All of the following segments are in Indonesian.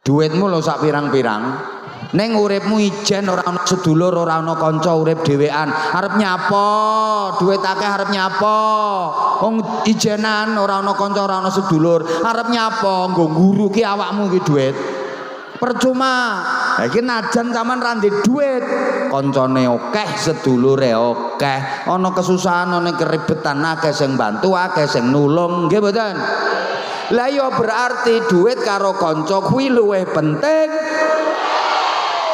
Duitmu lho sak pirang-pirang. Neng uripmu ijen ora ana sedulur, ora ana kanca, urip dhewean. Arep nyapa? Duit akeh arep nyapa? Wong ijenan ora ana kanca, ora ana sedulur. Arep nyapa? Nggo guru ki awakmu ki duit. Percuma. Ha iki najan sampean ra ndek duit, kancane akeh, sedulure akeh, ana kesusahan, ana keribetan, akeh sing bantu, akeh sing nulung, nggih mboten? Lah ya berarti duit karo kanca kuwi luwih penting.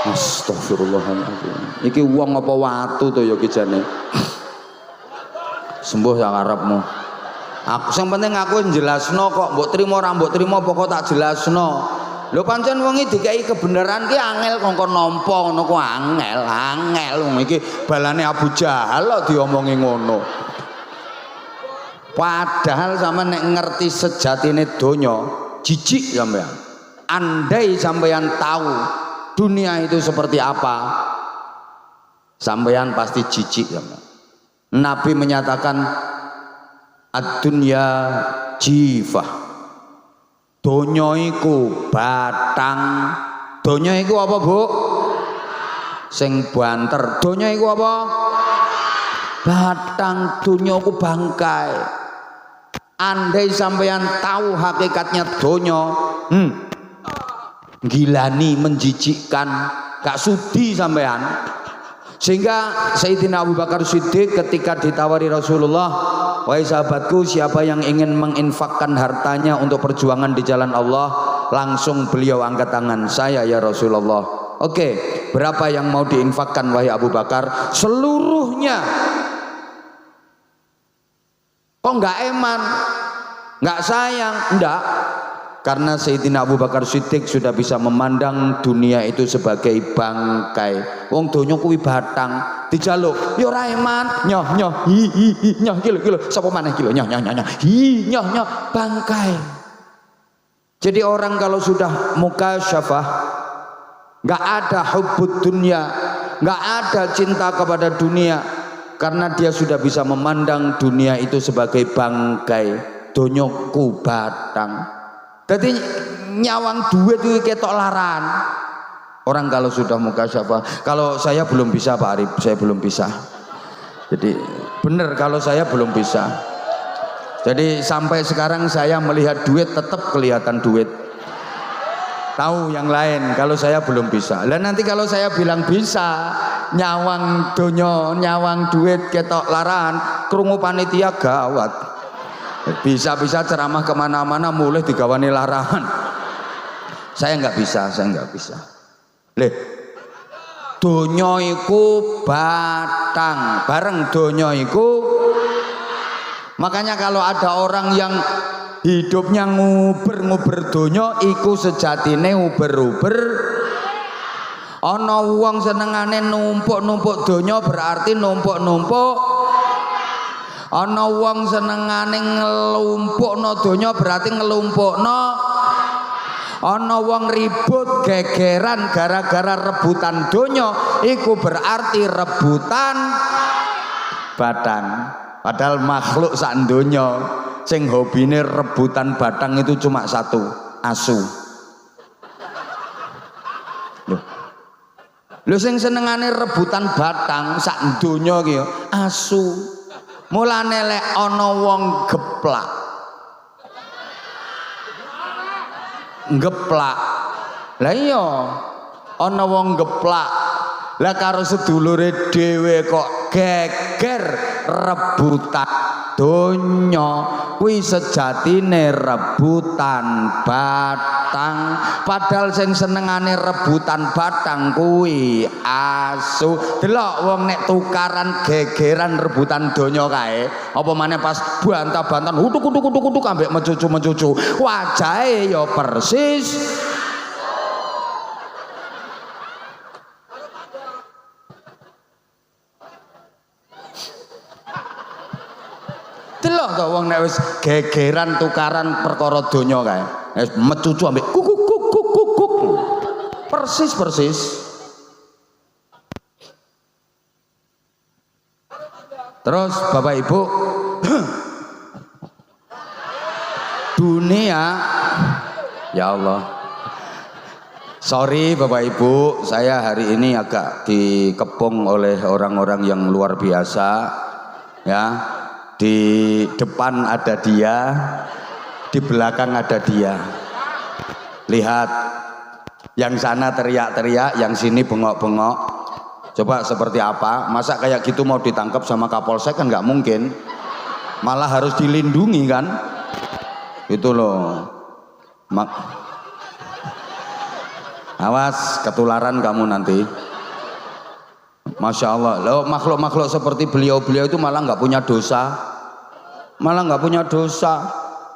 Astagfirullahaladzim. Iki uang apa watu to ya kijane. Sembuh sak karepmu. Aku sing penting aku jelasno kok, mbok trimo ora mbok trimo pokok tak jelasno. Lho pancen wong iki dikai kebenaran ki angel kongkon nampa ngono ku angel wong iki balane Abu Jahal kok diomongi ngono. Padahal sampean nek ngerti sejatine donya, jijik sampean. Andai sampean tahu dunia itu seperti apa, sampean pasti jijik sampean. Nabi menyatakan ad-dunya jifah. Donya iku batang. Donya iku apa, Bu? Sing banter. Donya iku apa? Batang. Donya iku bangkai. Andai sampean tahu hakikatnya donya, gilani, menjijikkan, gak sudi sampean. Sehingga Sayyidina Abu Bakar Siddiq ketika ditawari Rasulullah, wahai sahabatku, siapa yang ingin menginfakkan hartanya untuk perjuangan di jalan Allah, langsung beliau angkat tangan. Saya ya Rasulullah. Oke, berapa yang mau diinfakkan wahai Abu Bakar? Seluruhnya. Kok nggak eman, nggak sayang? Enggak. Karena Sayyidina Abu Bakar Siddiq sudah bisa memandang dunia itu sebagai bangkai. Wong donya kuwi batang, dijaluk ya ora eman, nyoh hi nyoh kilo sapa maneh kilo nyoh hi nyoh bangkai. Jadi orang kalau sudah mukasyafah, enggak ada hubbud dunya, enggak ada cinta kepada dunia, karena dia sudah bisa memandang dunia itu sebagai bangkai. Donyoku batang. Jadi nyawang duit itu ketok laran. Orang kalau sudah mukasyafah, kalau saya belum bisa Pak Arif, saya belum bisa. Jadi benar kalau saya belum bisa. Jadi sampai sekarang saya melihat duit tetap kelihatan duit. Tahu yang lain, kalau saya belum bisa. Dan nanti kalau saya bilang bisa, nyawang donyo, nyawang duit ketok laran, krungu panitia gawat. Bisa-bisa ceramah kemana-mana mulai digawani larangan. Saya nggak bisa. Leh, donya iku batang, bareng donya iku. Makanya kalau ada orang yang hidupnya nguber-nguber donya, iku sejatine uber-uber. Ana wong senengane numpuk-numpuk donya berarti numpuk-numpuk. Ana wong senengane ngelumpukno donya berarti ngelumpukno. Ana wong ribut gegeran gara-gara rebutan donya, iku berarti rebutan batang. Padahal makhluk sak donya sing hobine rebutan batang itu cuma satu, asu. Lho sing senengane rebutan batang sak donya ki asu. Mulane lek ana wong geplak. Lah iya, ana wong geplak. Lah karo sedulure dhewe kok geger rebutan donya, kuwi sejatine rebutan batang. Padahal sing senengane rebutan batang kuwi asu. Delok wong nek tukaran gegeran rebutan donya kae, apa maneh pas bantah-bantan utuk ambek mencucu wajahe ya persis delok to wong nek wis gegeran tukaran perkara donya kae, wis mecucu ambek kuk persis. Terus Bapak Ibu, dunia ya Allah, Sorry Bapak Ibu, saya hari ini agak dikepung oleh orang-orang yang luar biasa. Ya, di depan ada dia, di belakang ada dia. Lihat, yang sana teriak-teriak, yang sini bengok-bengok. Coba seperti apa? Masa kayak gitu mau ditangkap sama Kapolsek kan nggak mungkin. Malah harus dilindungi kan? Itu loh. Awas ketularan kamu nanti. Masya Allah. Loh, makhluk-makhluk seperti beliau-beliau itu malah nggak punya dosa. Malah nggak punya dosa.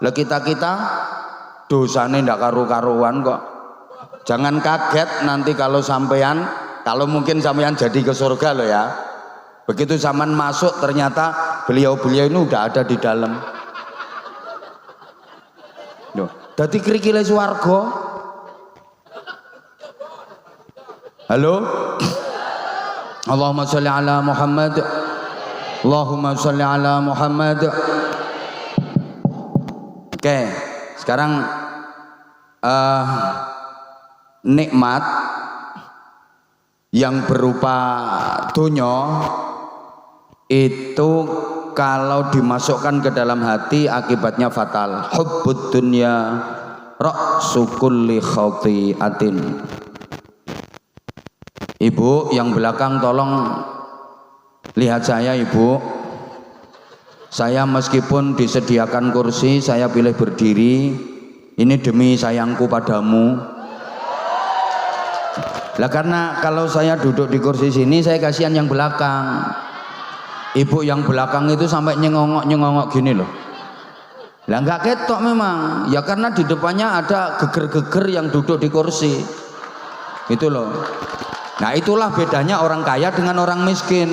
Lah kita dosanya ndak karu-karuan kok. Jangan kaget nanti kalau sampean, kalau mungkin sampean jadi ke surga loh ya. Begitu zaman masuk ternyata beliau-beliau ini udah ada di dalam. Loh, dadi krikile swarga. Halo. Allahumma sholli ala Muhammad. Allahumma sholli ala Muhammad. Oke, sekarang nikmat yang berupa dunya itu kalau dimasukkan ke dalam hati akibatnya fatal. Hubbud dunya ra'su kulli khati'atin. Ibu yang belakang tolong lihat saya Ibu. Saya meskipun disediakan kursi, saya pilih berdiri. Ini demi sayangku padamu. Lah karena kalau saya duduk di kursi sini saya kasihan yang belakang. Ibu yang belakang itu sampai nyengongok gini loh. Lah nggak ketok memang. Ya karena di depannya ada geger-geger yang duduk di kursi. Itu loh. Nah itulah bedanya orang kaya dengan orang miskin.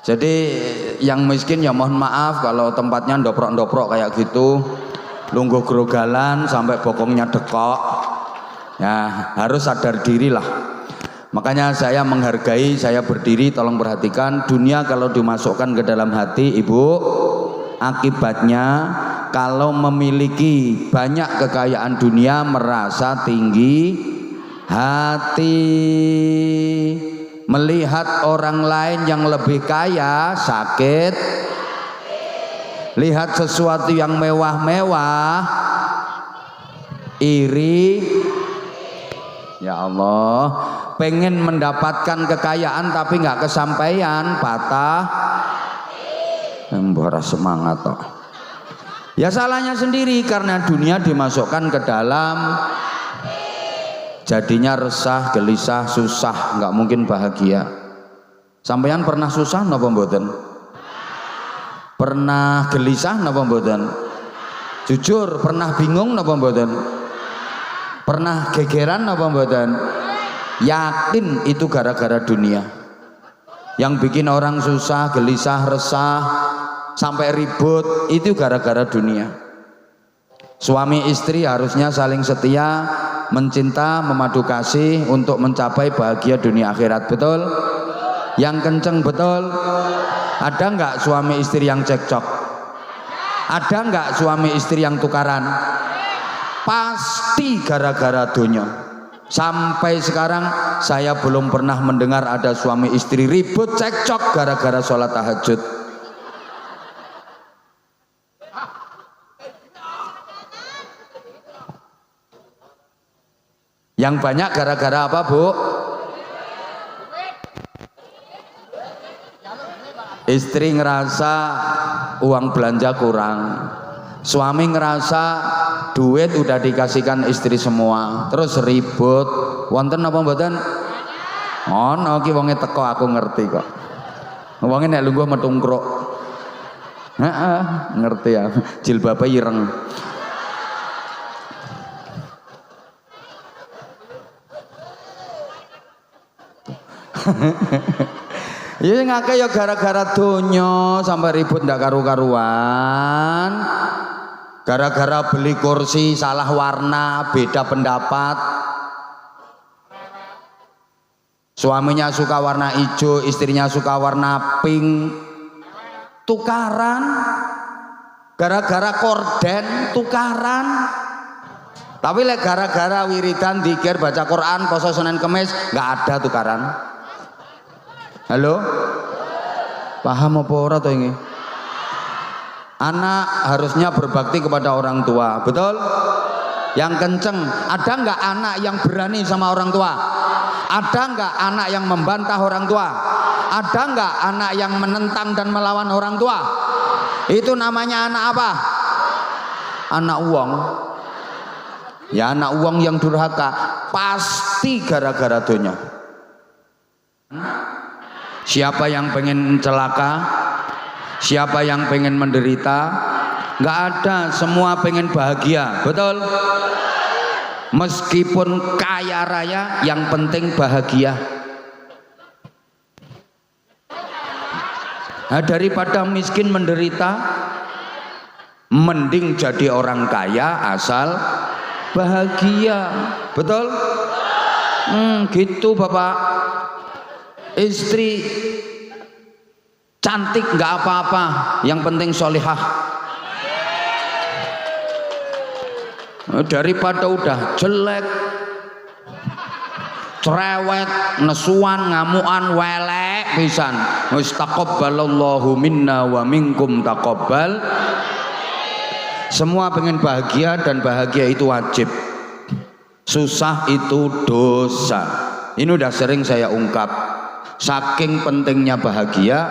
Jadi yang miskin ya mohon maaf kalau tempatnya ndoprok-ndoprok kayak gitu, lungguh grogalan sampai bokongnya dekok. Ya harus sadar diri lah. Makanya saya menghargai, saya berdiri, tolong perhatikan. Dunia kalau dimasukkan ke dalam hati Ibu, akibatnya kalau memiliki banyak kekayaan dunia merasa tinggi hati, melihat orang lain yang lebih kaya sakit, lihat sesuatu yang mewah-mewah iri. Ya Allah, pengen mendapatkan kekayaan tapi nggak kesampaian, patah, emboras semangat toh. Ya salahnya sendiri karena dunia dimasukkan ke dalam, jadinya resah, gelisah, susah, nggak mungkin bahagia. Sampeyan pernah susah napa mboten? Pernah gelisah napa mboten? Jujur, pernah bingung napa mboten? Pernah gegeran napa mboten? Yakin itu gara-gara dunia. Yang bikin orang susah, gelisah, resah, sampai ribut itu gara-gara dunia. Suami istri harusnya saling setia, mencinta, memadu kasih untuk mencapai bahagia dunia akhirat, betul? Yang kenceng betul? Ada nggak suami istri yang cekcok? Ada nggak suami istri yang tukaran? Pasti gara-gara dunia. Sampai sekarang saya belum pernah mendengar ada suami istri ribut cekcok gara-gara sholat tahajud. Yang banyak gara-gara apa Bu? Istri ngerasa uang belanja kurang, suami ngerasa duit udah dikasihkan istri semua, terus ribut. Wonten apa mboten? Ono ki wonge teko aku ngerti kok. Wonge nek lungguh metungkruk. Heeh, ngerti ya. Jilbabe ireng. Ya ngake ya gara-gara donya sampai ribut ndak karu-karuan. Gara-gara beli kursi salah warna, beda pendapat. Suaminya suka warna hijau, istrinya suka warna pink. Tukaran. Gara-gara korden tukaran. Tapi lek gara-gara wiridan, dzikir, baca Quran, poso Senin Kemis, nggak ada tukaran. Halo? Paham apa ora to ini? Anak harusnya berbakti kepada orang tua, betul? Yang kenceng. Ada nggak anak yang berani sama orang tua? Ada nggak anak yang membantah orang tua? Ada nggak anak yang menentang dan melawan orang tua? Itu namanya anak apa? Anak uang. Ya anak uang yang durhaka. Pasti gara-gara dunia. Siapa yang pengen celaka? Siapa yang pengen menderita? Nggak ada, semua pengen bahagia, betul? Meskipun kaya raya, yang penting bahagia. Nah, daripada miskin menderita, mending jadi orang kaya asal bahagia, betul? Gitu Bapak. Istri cantik nggak apa-apa, yang penting solihah. Daripada udah jelek, cerewet, nesuan, ngamuan, welek pisan. Wis taqabbalallahu minna wa minkum taqabbal. Semua pengen bahagia dan bahagia itu wajib. Susah itu dosa. Ini udah sering saya ungkap. Saking pentingnya bahagia,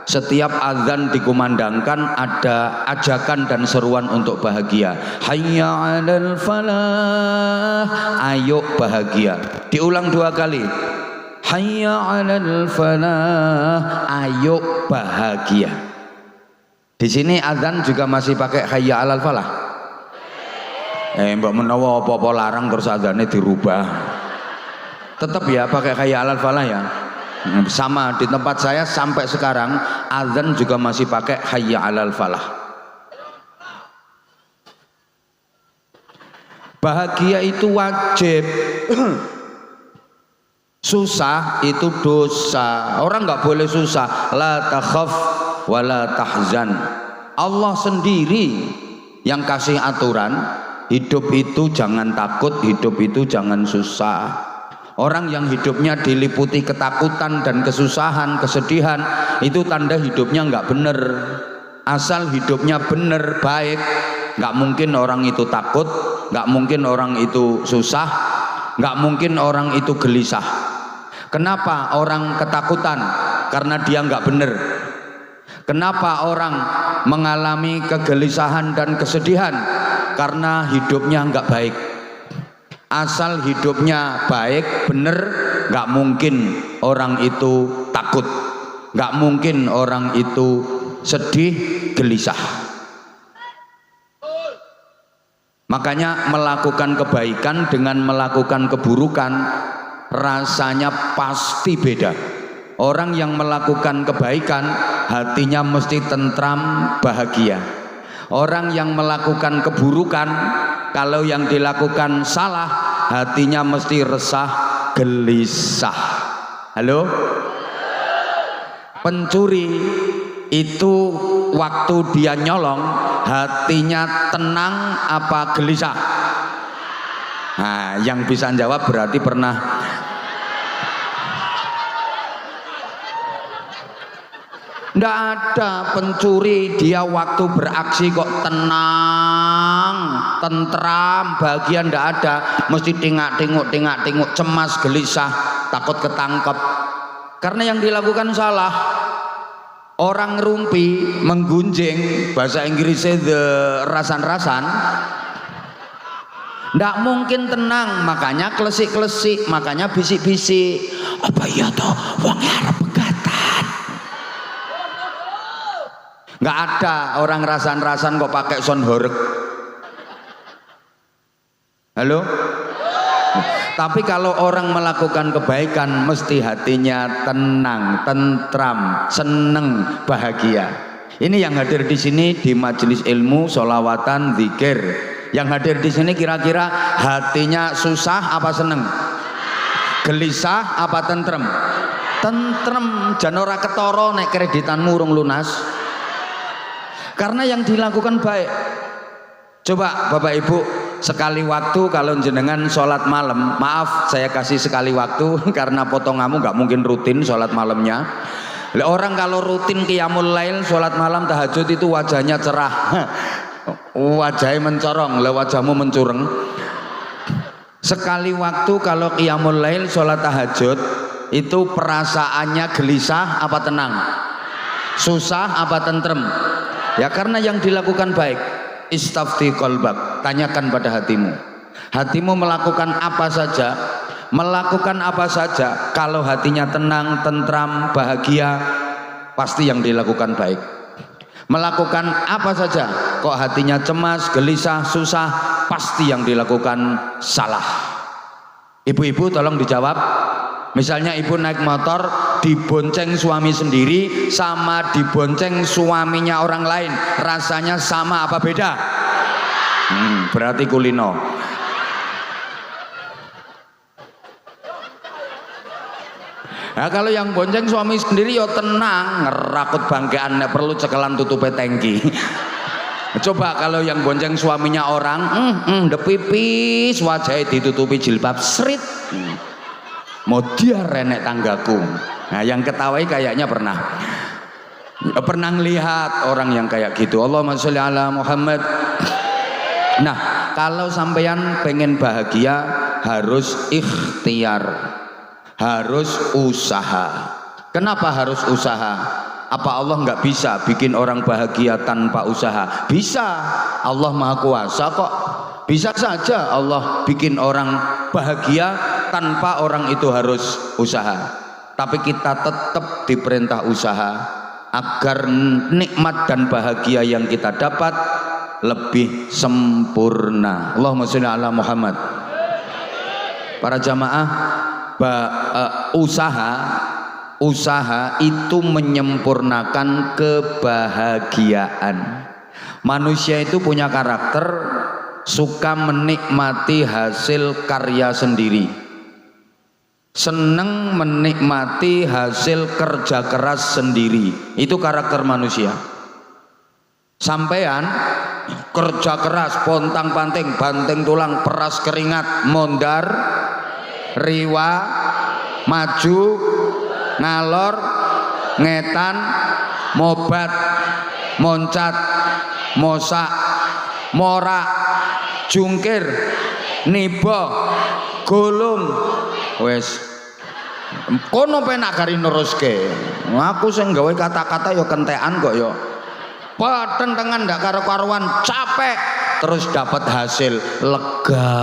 setiap azan dikumandangkan ada ajakan dan seruan untuk bahagia. Hayya 'alal falah, ayo bahagia. Diulang 2 kali. Hayya 'alal falah, ayo bahagia. Di sini azan juga masih pakai hayya 'alal falah. Mbak menawa apa-apa larang terus azannya dirubah. Tetap ya pakai hayya 'alal falah ya. Sama di tempat saya sampai sekarang azan juga masih pakai hayya 'alal falah. Bahagia itu wajib. Susah itu dosa. Orang nggak boleh susah. La takhaf wa la tahzan. Allah sendiri yang kasih aturan. Hidup itu jangan takut, hidup itu jangan susah. Orang yang hidupnya diliputi ketakutan dan kesusahan, kesedihan, itu tanda hidupnya nggak bener. Asal hidupnya bener, baik, nggak mungkin orang itu takut, nggak mungkin orang itu susah, nggak mungkin orang itu gelisah. Kenapa orang ketakutan? Karena dia nggak bener. Kenapa orang mengalami kegelisahan dan kesedihan? Karena hidupnya nggak baik. Asal hidupnya baik, bener, nggak mungkin orang itu takut, nggak mungkin orang itu sedih, gelisah. Makanya melakukan kebaikan dengan melakukan keburukan rasanya pasti beda. Orang yang melakukan kebaikan hatinya mesti tentram, bahagia. Orang yang melakukan keburukan, kalau yang dilakukan salah, hatinya mesti resah, gelisah. Halo? Pencuri itu waktu dia nyolong, hatinya tenang apa gelisah? Nah, yang bisa jawab berarti pernah. Nggak ada pencuri dia waktu beraksi kok tenang, tentram, bahagia, nggak ada. Mesti tingak-tinguk, cemas, gelisah, takut ketangkep. Karena yang dilakukan salah. Orang ngerumpi, menggunjing, bahasa Inggrisnya the rasan-rasan, nggak mungkin tenang. Makanya klesik-klesik, makanya bisik-bisik. Apa iya toh wongnya arep pegatan? Nggak ada orang rasan-rasan kok pakai sound horeg. Halo? Tapi kalau orang melakukan kebaikan mesti hatinya tenang, tentram, seneng, bahagia. Ini yang hadir di sini di majelis ilmu, sholawatan, zikir. Yang hadir di sini kira-kira hatinya susah apa seneng? Gelisah apa tentrem? Tentrem, jan ora ketara nek kreditanmu urung lunas. Karena yang dilakukan baik. Coba Bapak Ibu sekali waktu kalau jenengan sholat malam, maaf saya kasih sekali waktu karena potonganmu nggak mungkin rutin sholat malamnya. Orang kalau rutin qiyamul lail sholat malam tahajud itu wajahnya cerah, wajahnya mencorong, wajahmu mencureng. Sekali waktu kalau qiyamul lail sholat tahajud itu perasaannya gelisah apa tenang, susah apa tentrem? Ya karena yang dilakukan baik. Istafti qalbak, tanyakan pada hatimu. Hatimu melakukan apa saja, kalau hatinya tenang, tentram, bahagia, pasti yang dilakukan baik. Melakukan apa saja, kok hatinya cemas, gelisah, susah, pasti yang dilakukan salah. Ibu-ibu tolong dijawab. Misalnya ibu naik motor dibonceng suami sendiri sama dibonceng suaminya orang lain, rasanya sama apa beda? Berarti kulino. Nah, kalau yang bonceng suami sendiri ya tenang, ngerakut bangkean, nek perlu cekelan tutupe tangki. Coba kalau yang bonceng suaminya orang, depipis wajahnya ditutupi jilbab srit. Mau dia renek tanggaku. Nah yang ketawai kayaknya pernah ngelihat orang yang kayak gitu. Allahumma sholli ala Muhammad. Nah kalau sampeyan pengen bahagia harus ikhtiar, harus usaha. Kenapa harus usaha? Apa Allah nggak bisa bikin orang bahagia tanpa usaha? Bisa, Allah maha kuasa kok. Bisa saja Allah bikin orang bahagia tanpa orang itu harus usaha. Tapi kita tetap diperintah usaha agar nikmat dan bahagia yang kita dapat lebih sempurna. Allahumma sholli ala Muhammad. Para jamaah, usaha itu menyempurnakan kebahagiaan. Manusia itu punya karakter suka menikmati hasil karya sendiri, seneng menikmati hasil kerja keras sendiri. Itu karakter manusia. Sampean kerja keras, pontang panting, banting tulang, peras keringat, mondar riwa, maju ngalor ngetan, mobat moncat, mosak morak, jungkir, niba, golong, wes kono penak gari neruske. Aku sing gawe kata-kata yo kentekan kok yo. Patentengan ndak karo-karuan, capek terus dapat hasil, lega,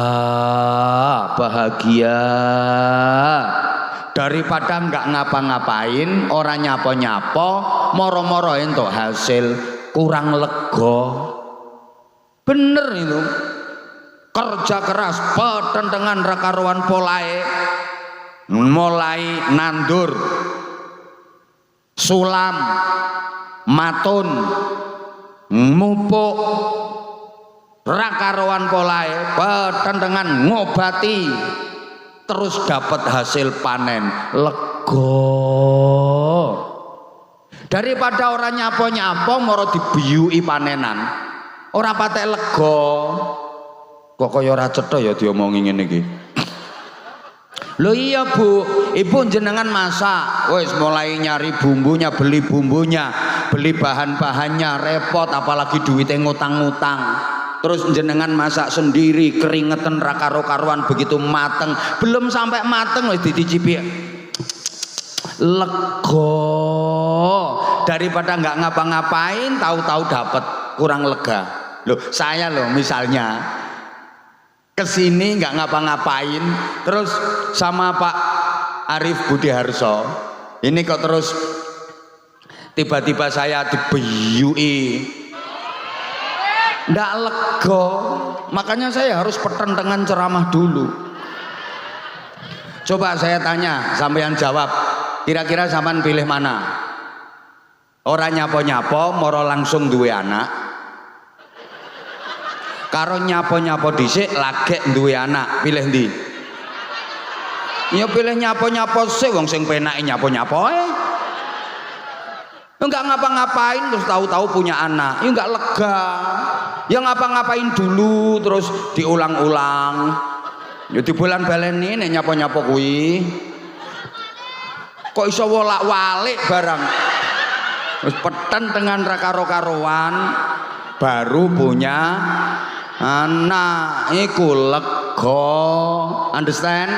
bahagia. Daripada nggak ngapa-ngapain, orang nyapo-nyapo, moro-moro entuk hasil, kurang lega. Bener itu. Kerja keras, petentengan rakaruan polae, mulai nandur, sulam, matun, mupuk, rakaruan polae, petentengan ngobati, terus dapat hasil panen, lega. Daripada orang nyapo-nyapo moro dibiyui panenan. Ora patek lega. Kok kaya ora cetha ya diomongi ngene iki. Lho iya Bu, Ibu jenengan masak, wis mulai nyari bumbunya, beli bahan-bahannya, repot apalagi duitnya ngutang-ngutang. Terus jenengan masak sendiri, keringetan ra karo-karuan begitu mateng, belum sampai mateng wis diticipi. Lega. Daripada nggak ngapa-ngapain, tahu-tahu dapat, kurang lega. Loh, saya loh misalnya kesini nggak ngapa-ngapain, terus sama Pak Arif Budiharso, ini kok terus tiba-tiba saya dibeyui, nggak lega. Makanya saya harus pertentangan ceramah dulu. Coba saya tanya, sampean jawab, kira-kira sampean pilih mana? Orang nyapo-nyapo moro langsung duwe anak, karo nyapo-nyapo dhisik lagek duwe anak, pilih ndi? Ya pilih nyapo-nyapo sih, wong sing penake nyapo-nyapo. Enggak ngapa-ngapain terus tahu-tahu punya anak, ya enggak lega. Ya ngapa-ngapain dulu terus diulang-ulang. Ya di bulan baleni nek nyapa-nyapa kuwi. Kok iso wolak-walik barang. Terus peten dengan karo-karoan baru punya anak, iku lega. Understand?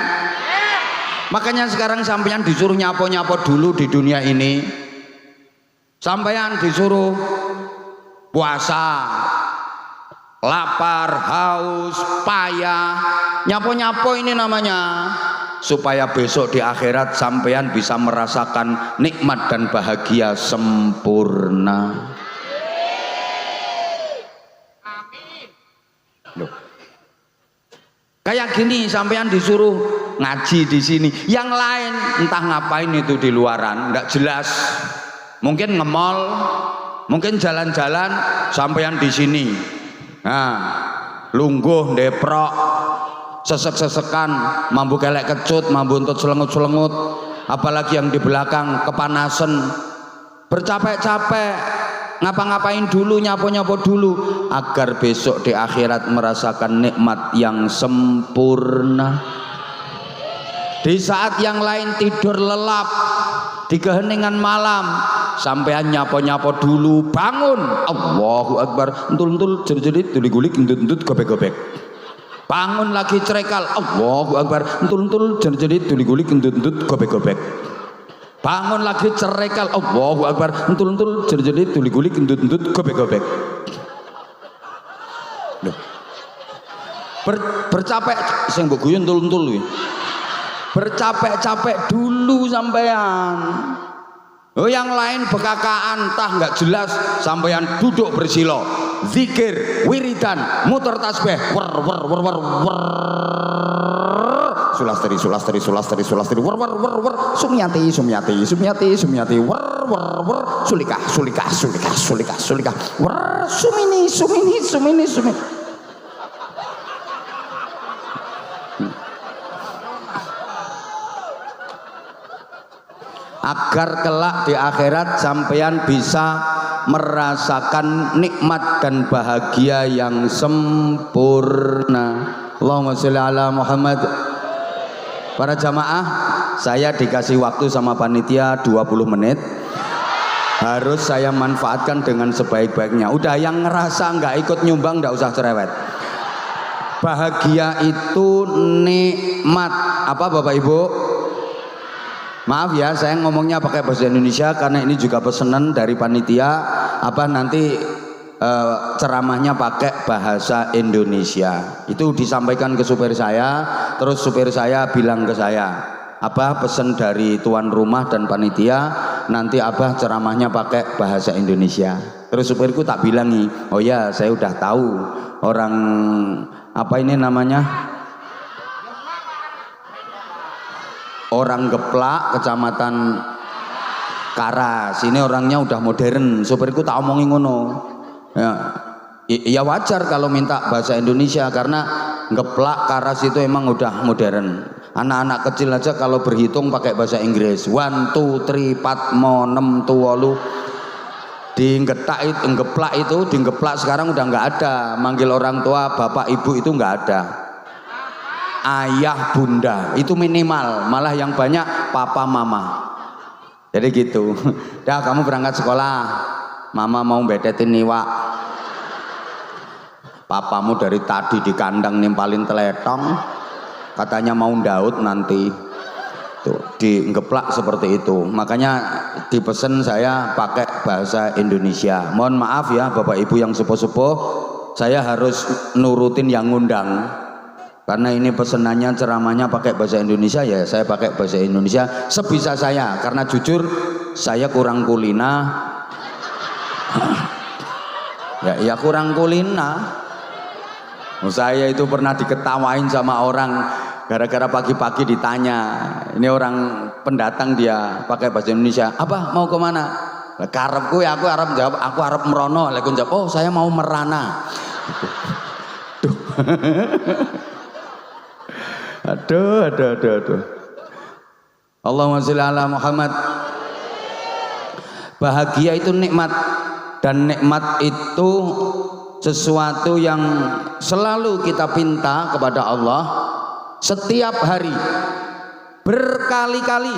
Makanya sekarang sampeyan disuruh nyapo-nyapo dulu di dunia ini. Sampeyan disuruh puasa, lapar, haus, payah, nyapo-nyapo ini namanya, supaya besok di akhirat sampeyan bisa merasakan nikmat dan bahagia sempurna. Loh. Kayak gini sampeyan disuruh ngaji di sini, yang lain entah ngapain itu di luaran, nggak jelas. Mungkin nge-mall, mungkin jalan-jalan, sampeyan di sini. Nah, lungguh, deprok, sesek-sesekan, mambu kelek kecut, mambu untut selengut-selengut, apalagi yang di belakang kepanasan, bercapek-capek, ngapa-ngapain dulu, nyapo-nyapo dulu, agar besok di akhirat merasakan nikmat yang sempurna. Di saat yang lain tidur lelap, di keheningan malam, sampean nyapo-nyapo dulu, bangun, Allahu Akbar, entul-entul, jerit-jerit, gulik-gulik, entut-entut, gobek-gobek. Bangun lagi cerekal, Allahu Akbar, entul-entul, jerit-jerit, gulik-gulik, entut-entut, gobek-gobek. Bangun lagi cerekal, Allahu Akbar, entul-entul, jerit-jerit, gulik-gulik, entut-entut, gobek-gobek. Bercapek, sing mbok guyu entul-entul kuwi. Bercapek-capek dulu sampean. Oh, yang lain bekakaan tah nggak jelas, sampean duduk bersilo, zikir, wiridan, muter tasbih, wer wer wer wer wer, sulastri sulastri sulastri sulastri, wer wer wer wer, sumyati sumyati sumyati sumyati, wer wer wer, sulikah sulikah sulikah sulikah sulikah, wer sumini sumini sumini sumini. Agar kelak di akhirat sampean bisa merasakan nikmat dan bahagia yang sempurna. Allahumma sholli ala Muhammad. Para jamaah, saya dikasih waktu sama panitia 20 menit. Harus saya manfaatkan dengan sebaik-baiknya. Udah, yang ngerasa nggak ikut nyumbang nggak usah cerewet. Bahagia itu nikmat. Apa Bapak Ibu? Maaf ya, saya ngomongnya pakai bahasa Indonesia karena ini juga pesanan dari panitia. Apa nanti ceramahnya pakai bahasa Indonesia. Itu disampaikan ke supir saya, terus supir saya bilang ke saya, Abah pesan dari tuan rumah dan panitia, nanti Abah ceramahnya pakai bahasa Indonesia. Terus supirku tak bilangi, oh ya saya udah tahu orang apa ini namanya, orang Geplak, kecamatan Karas. Ini orangnya udah modern. Supirku tak omongin ngono. Ya wajar kalau minta bahasa Indonesia karena Geplak, Karas itu emang udah modern. Anak-anak kecil aja kalau berhitung pakai bahasa Inggris. 1, 2, 3, 4, 5, 6, 7. Di Getak itu, Geplak itu, di Geplak sekarang udah nggak ada. Manggil orang tua, bapak, ibu itu nggak ada. Ayah, bunda itu minimal, malah yang banyak papa, mama. Jadi gitu. Dah, kamu berangkat sekolah, mama mau bedetin iwak, papamu dari tadi di kandang nimpalin teletong, katanya mau Daud nanti. Tuh, digeplak seperti itu. Makanya dipesen saya pakai bahasa Indonesia. Mohon maaf ya bapak ibu yang sepuh-sepuh, saya harus nurutin yang ngundang. Karena ini pesenannya ceramahnya pakai bahasa Indonesia, ya saya pakai bahasa Indonesia sebisa saya. Karena jujur saya kurang kulina. ya kurang kulina. Saya itu pernah diketawain sama orang gara-gara pagi-pagi ditanya. Ini orang pendatang, dia pakai bahasa Indonesia. Apa mau kemana? Karepku ya aku harap jawab, aku harap merono. Lekun jawab, oh saya mau merana. Duh. Aduh. Allahumma sholli ala Muhammad. Bahagia itu nikmat, dan nikmat itu sesuatu yang selalu kita pinta kepada Allah setiap hari berkali-kali,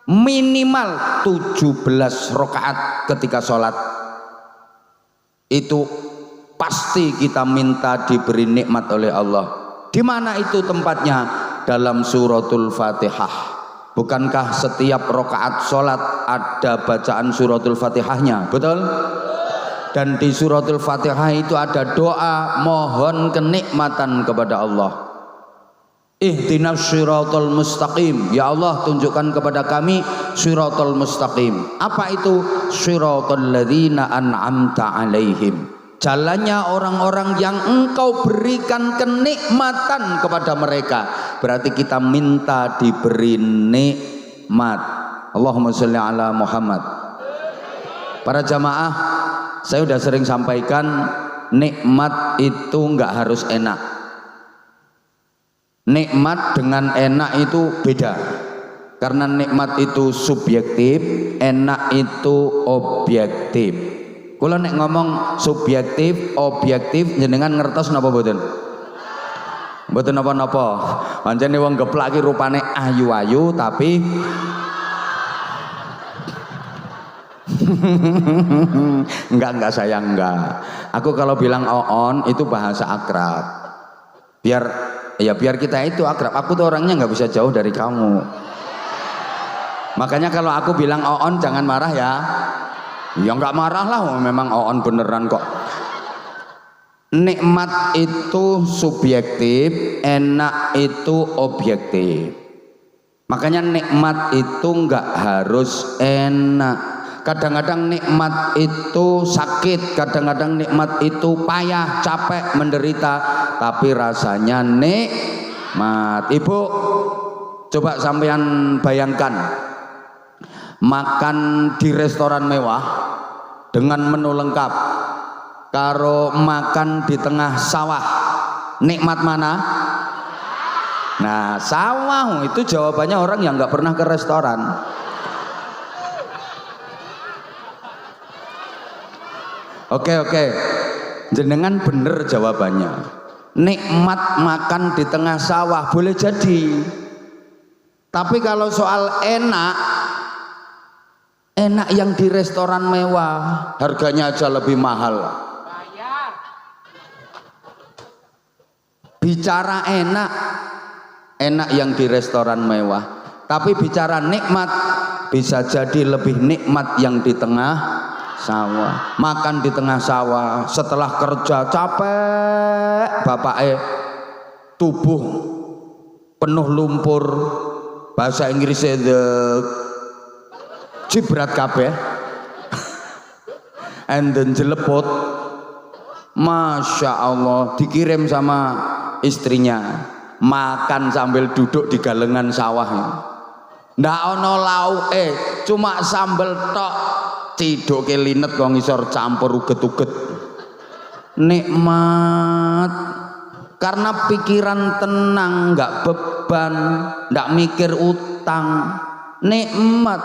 minimal 17 rakaat ketika sholat. Itu pasti kita minta diberi nikmat oleh Allah. Di mana itu tempatnya? Dalam suratul Fatihah. Bukankah setiap rakaat sholat ada bacaan suratul Fatihahnya? Betul? Dan di suratul Fatihah itu ada doa mohon kenikmatan kepada Allah. Ihdinas siratal mustaqim, ya Allah tunjukkan kepada kami siratal mustaqim. Apa itu? Siratal ladzina an'amta alaihim, jalannya orang-orang yang engkau berikan kenikmatan kepada mereka. Berarti kita minta diberi nikmat. Allahumma sholli ala Muhammad. Para jamaah, saya sudah sering sampaikan, nikmat itu enggak harus enak. Nikmat dengan enak itu beda. Karena nikmat itu subjektif, enak itu objektif. Kalau nek ngomong subjektif, objektif, jenengan ngertos napa mboten? Mboten napa-napa. Pancene wong geplak iki rupane ayu-ayu tapi enggak sayang enggak. Aku kalau bilang oon itu bahasa akrab. Biar kita itu akrab. Aku tuh orangnya nggak bisa jauh dari kamu. Makanya kalau aku bilang oon jangan marah ya. Ya nggak marah lah, memang oon beneran kok. Nikmat itu subjektif, enak itu objektif. Makanya nikmat itu nggak harus enak. Kadang-kadang nikmat itu sakit, kadang-kadang nikmat itu payah, capek, menderita, tapi rasanya nikmat. Ibu, coba sampean bayangkan makan di restoran mewah dengan menu lengkap karo makan di tengah sawah, nikmat mana? Nah, sawah itu jawabannya orang yang nggak pernah ke restoran. Oke, jenengan bener jawabannya. Nikmat makan di tengah sawah boleh jadi, tapi kalau soal enak yang di restoran mewah harganya aja lebih mahal. Bicara enak yang di restoran mewah, tapi bicara nikmat bisa jadi lebih nikmat yang di tengah sawah. Makan di tengah sawah setelah kerja capek, bapake tubuh penuh lumpur, bahasa Inggrisnya the jibrat kabeh and then jelepot, Masya Allah, dikirim sama istrinya makan sambil duduk di galengan sawah. Ndak ono lauke, cuma sambel tok, ciduke linet kok ngisor campur uget-uget. Nikmat karena pikiran tenang, nggak beban, nggak mikir utang. Nikmat.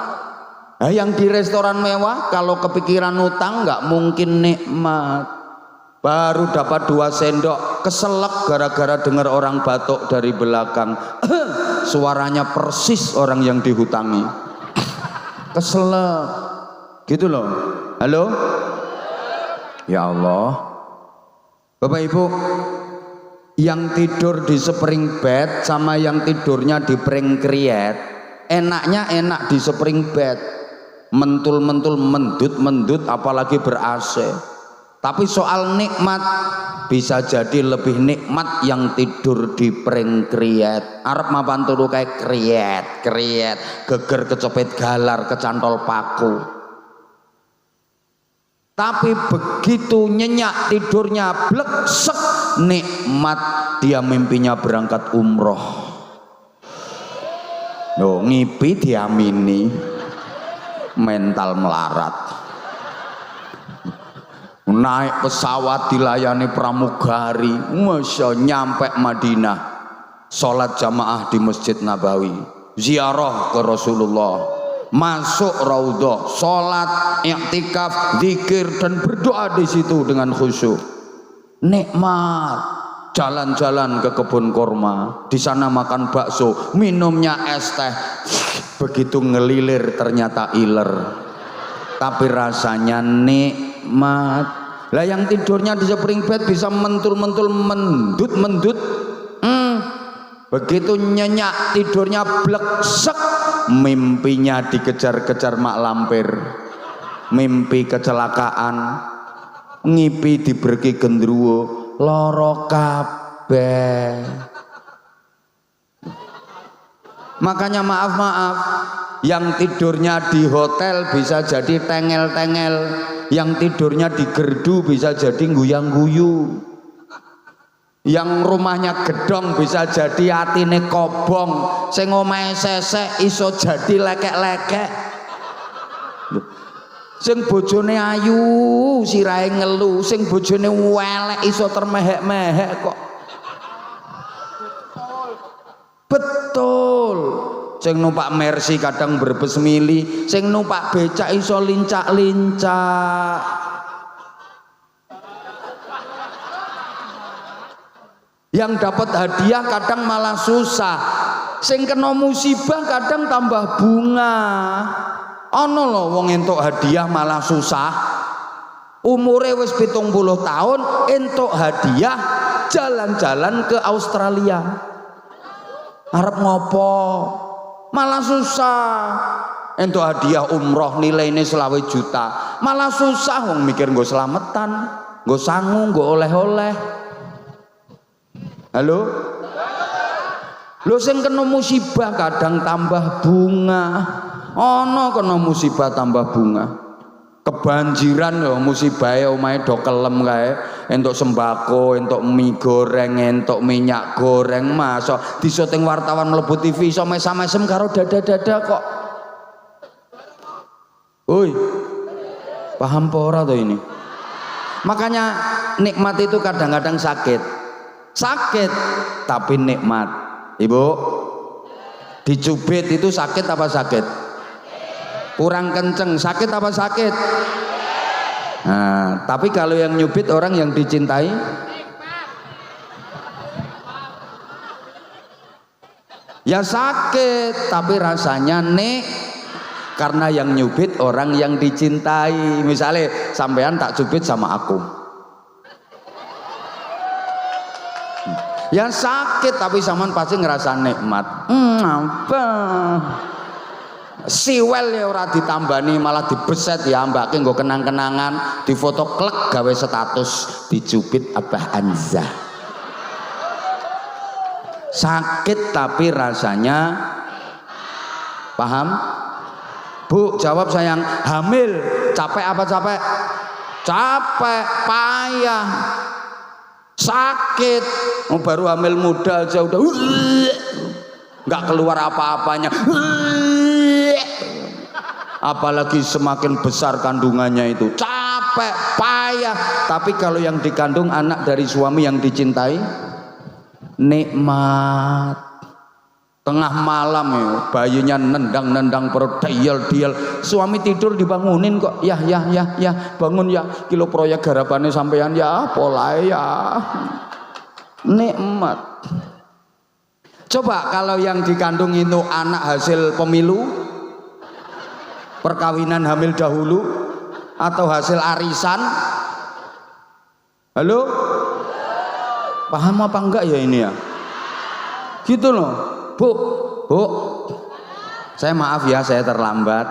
Nah, yang di restoran mewah kalau kepikiran utang nggak mungkin nikmat. Baru dapat 2 sendok keselak gara-gara dengar orang batuk dari belakang. Suaranya persis orang yang dihutangi. Keselak gitu loh. Halo? Ya Allah. Bapak Ibu, yang tidur di spring bed sama yang tidurnya di pring kriet, enaknya enak di spring bed, mentul-mentul, mendut-mendut, apalagi ber-AC. Tapi soal nikmat bisa jadi lebih nikmat yang tidur di pring kriet. Arep mapan turu kayak kriet, geger kecepet galar, kecantol paku. Tapi begitu nyenyak tidurnya bleksek, nikmat dia mimpinya berangkat umroh. Loh, ngipi diamini, mental melarat. Naik pesawat dilayani pramugari, masya, nyampe Madinah, sholat jamaah di Masjid Nabawi, ziarah ke Rasulullah, masuk raudhah, sholat, i'tikaf, zikir dan berdoa di situ dengan khusyuk. Nikmat. Jalan-jalan ke kebun kurma, di sana makan bakso, minumnya es teh, begitu ngelilir ternyata iler, tapi rasanya nikmat. Lah yang tidurnya di spring bed bisa mentul-mentul, mendut, begitu nyenyak tidurnya bleksek, mimpinya dikejar-kejar mak lampir, mimpi kecelakaan, ngipi diberki gendruwo, loro kabeh. Makanya maaf yang tidurnya di hotel bisa jadi tengel-tengel, yang tidurnya di gerdu bisa jadi guyang-guyu, yang rumahnya gedong bisa jadi atine kobong, sing omahe sesek iso jadi lekek-lekek, sing bojone ayu sirahe ngelu, sing bojone welek iso termehek-mehek kok. Betul. Sing numpak Mercy kadang berbes mili, sing numpak becak iso lincak-lincak. Yang dapat hadiah kadang malah susah, sing kena musibah kadang tambah bunga. Ono lho wong entuk hadiah malah susah, umure wis 70 tahun entuk hadiah jalan-jalan ke Australia, arep ngopo malah susah. Entuk hadiah umroh nilainya 20 juta malah susah, wong mikir nggo selametan, nggo sangu, nggo oleh-oleh. Halo? Lho sing kena musibah kadang tambah bunga. Ono kena musibah tambah bunga. Kebanjiran lho musibahe omahe do kelem kae, entuk sembako, entuk mie goreng, entuk minyak goreng, masa disyuting wartawan mlebu TV iso mesam-mesem karo dada-dada kok. Woi. Paham apa ora to ini? Makanya nikmat itu kadang-kadang sakit. Sakit tapi nikmat. Ibu, dicubit itu sakit apa sakit? Kurang kenceng sakit apa sakit? Nah, tapi kalau yang nyubit orang yang dicintai, ya sakit tapi rasanya karena yang nyubit orang yang dicintai. Misalnya sampean tak cubit sama aku, ya sakit tapi sampean pasti ngerasa nikmat. Apa? Siwel ya ora ditambani malah dibeset ya mbake nggo kenang-kenangan, difoto klek gawe status dicubit Abah Anza. Sakit tapi rasanya paham? Bu, jawab sayang. Hamil capek apa capek? Capek, payah, sakit. Baru hamil muda aja udah nggak keluar apa-apanya, apalagi semakin besar kandungannya itu capek, payah. Tapi kalau yang dikandung anak dari suami yang dicintai, nikmat. Tengah malam ya bayinya nendang-nendang perut, diel-diel, suami tidur dibangunin kok, ya bangun ya, kilo proyek garapannya sampean ya, polae ya. Nikmat. Coba kalau yang dikandung itu anak hasil pemilu, perkawinan hamil dahulu, atau hasil arisan. Halo? Paham apa enggak ya ini ya? Gitu loh. Bu, saya maaf ya saya terlambat.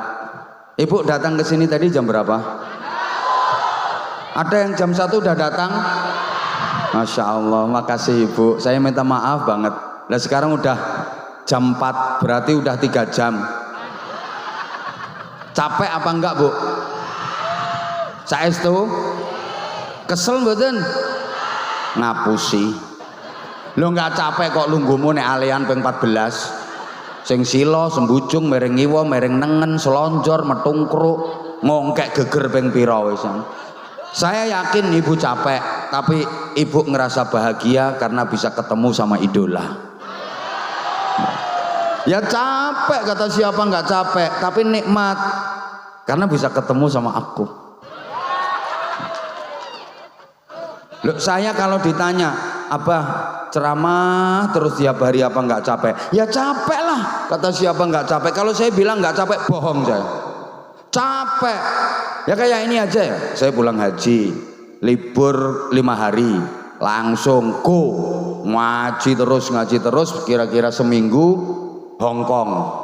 Ibu datang ke sini tadi jam berapa? Ada yang jam 1 udah datang? Masya Allah, makasih Ibu. Saya minta maaf banget. Nah sekarang udah jam 4, berarti udah 3 jam. Capek apa enggak Bu? Saestu? Kesel mboten? Ngapusi. Lo nggak capek kok lungguhmu nek alian ping 14, sing silo sembujung mereng ngiwa mereng nengen selonjor metungkruk ngongkek geger ping pira wisan. Saya yakin ibu capek, tapi ibu ngerasa bahagia karena bisa ketemu sama idola. Ya capek, kata siapa nggak capek, tapi nikmat karena bisa ketemu sama aku. Loh, saya kalau ditanya, Abah ceramah terus tiap hari apa nggak capek? Ya capek lah, kata siapa nggak capek. Kalau saya bilang nggak capek, bohong saya. Capek. Ya kayak ini aja ya, saya pulang haji, libur 5 hari, langsung ngaji terus, kira-kira seminggu Hongkong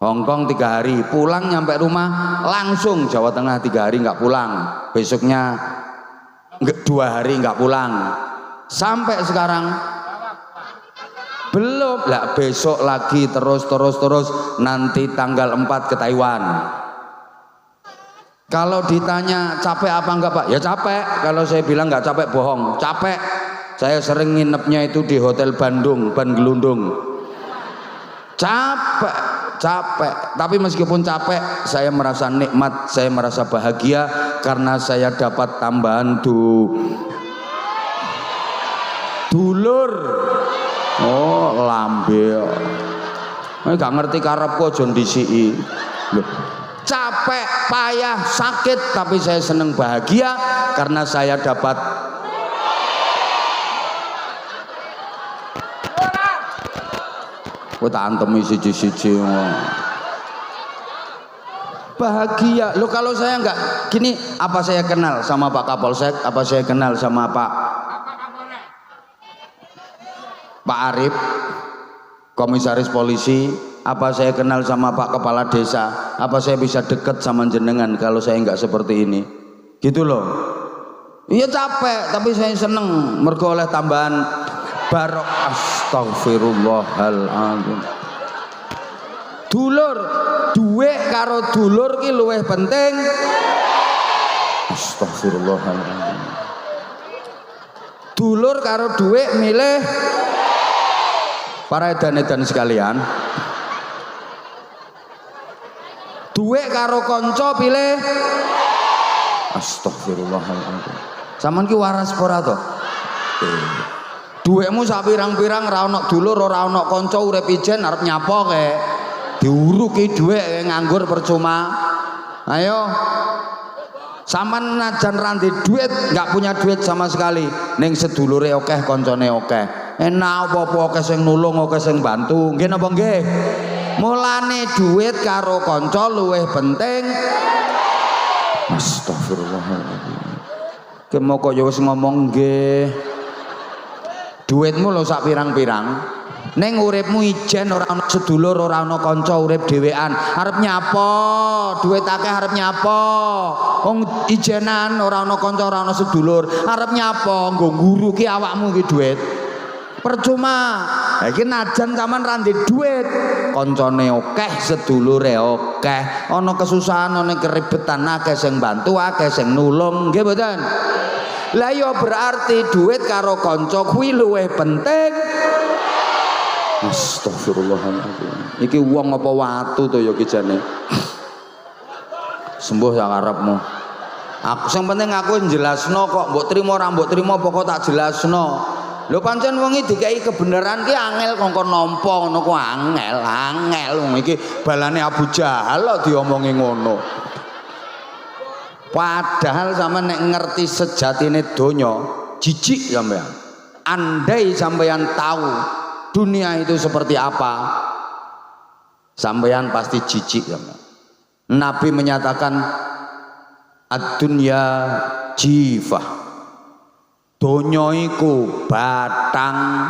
3 hari, pulang nyampe rumah langsung Jawa Tengah 3 hari nggak pulang, besoknya 2 hari nggak pulang, sampai sekarang belum lah, besok lagi terus nanti tanggal 4 ke Taiwan. Kalau ditanya capek apa enggak Pak? Ya capek. Kalau saya bilang nggak capek bohong, capek. Saya sering nginepnya itu di Hotel Bandung, Ban Gelundung. Capek. Tapi meskipun capek, saya merasa nikmat, saya merasa bahagia karena saya dapat tambahan dulur. Oh, lambe. Gak ngerti karepku aja ndisiki. Loh. Capek, payah, sakit, tapi saya seneng bahagia karena saya dapat antemi siji-siji bahagia. Loh, kalau saya nggak gini, apa saya kenal sama Pak Kapolsek, apa saya kenal sama Pak Arif, komisaris polisi, apa saya kenal sama Pak Kepala Desa, apa saya bisa deket sama jenengan kalau saya nggak seperti ini, gitu loh. Iya capek, tapi saya seneng mergo oleh tambahan barok. Astagfirullahaladzim. Dulur, duit karo dulur ki luwih penting. Astagfirullahaladzim. Dulur karo duit milih. Para edan-edan sekalian, duit karo konco pilih. Astagfirullahaladzim. Sampeyan ki waras ora to? Duitmu sak pirang-pirang ra ono dulur, ora ono kanca, urip ijen arep nyapa kek. Diuruki duit nganggur percuma. Ayo. Sampeyan najan randi duit, enggak punya duit sama sekali, ning sedulure akeh, kancane akeh. Enak apa-apa akeh sing nulung, akeh sing bantu. Nggih napa nggih? Mulane duit karo kanca luwih penting. Astagfirullahaladzim. Kemoko ya wis ngomong nggih. Duitmu lho sak pirang-pirang, ning uripmu ijen, ora ana sedulur, ora ana kanca, urip dhewean. Arep nyapa? Duit akeh arep nyapa? Wong ijenan, ora ana kanca, ora ana sedulur. Arep nyapa? Nggo nguruki awakmu ki duit. Percuma. Ha iki najan sampean ra ndek duit, kancane akeh, sedulure akeh, ana kesusahan, ana keribetan, akeh sing bantu, akeh sing nulung, nggih mboten? Lah ya berarti duit karo kanca kuwi luwih penting. Astagfirullahaladzim. Iki wong apa watu to ya kijane. Sembuh sak karepmu. Aku sing penting aku jelasno kok, mbok trimo ora mbok trimo pokok tak jelasno. Lho pancen wong iki dikai kebenaran ki angel kongkon nampa ngono ku angel wong iki balane Abu Jahal kok diomongi ngono. Padahal sampean nek ngerti sejatine donya, jijik sampean. Andai sampean tahu dunia itu seperti apa, sampean pasti jijik sampean. Nabi menyatakan ad-dunya jifah. Donya iku batang.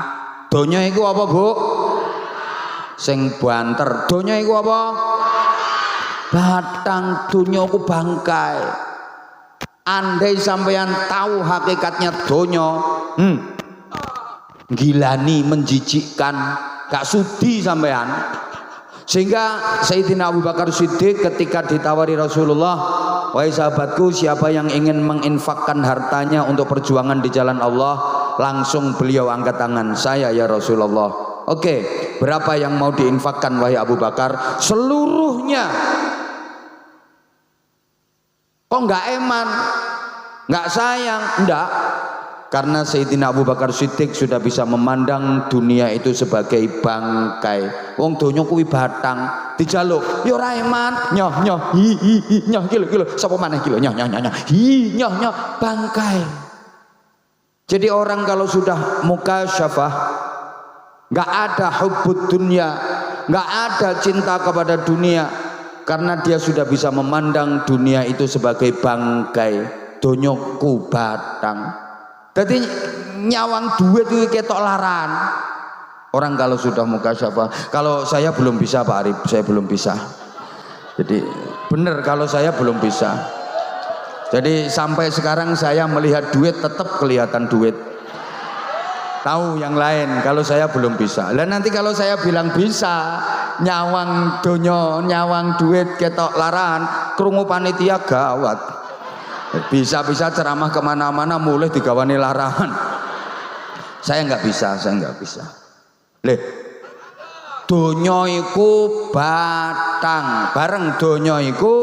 Donya iku apa, Bu? Sing banter. Donya iku apa? Batang. Donya iku bangkai. Andai sampeyan tahu hakikatnya donya, gilani, menjijikkan, gak sudi sampean. Sehingga Sayyidina Abu Bakar Siddiq ketika ditawari Rasulullah, wahai sahabatku, siapa yang ingin menginfakkan hartanya untuk perjuangan di jalan Allah, langsung beliau angkat tangan. Saya ya Rasulullah. Oke, berapa yang mau diinfakkan wahai Abu Bakar? Seluruhnya. Kok nggak eman, nggak sayang? Enggak. karena Sayyidina Abu Bakar Siddiq sudah bisa memandang dunia itu sebagai bangkai. Wong donya kuwi batang, dijaluk, "Yo Raiman, nyoh nyoh, hi hi hi, nyoh kilo, sapa maneh kilo, nyoh nyoh nyoh, hi nyoh nyoh, bangkai." Jadi orang kalau sudah mukasyafah, nggak ada hubbud dunia, nggak ada cinta kepada dunia, karena dia sudah bisa memandang dunia itu sebagai bangkai, donyoku batang. Jadi nyawang duit itu ketok laran. Orang kalau sudah mukasyafah, kalau saya belum bisa Pak Arif, saya belum bisa. Jadi bener kalau saya belum bisa. Jadi sampai sekarang saya melihat duit tetap kelihatan duit. Tahu yang lain, kalau saya belum bisa. Dan nanti kalau saya bilang bisa, nyawang donyo, nyawang duit ketok laran, krungu panitia gawat. Bisa-bisa ceramah kemana-mana mulai digawani larangan. Saya nggak bisa, saya nggak bisa. Leh, donyo iku batang, bareng donyo iku.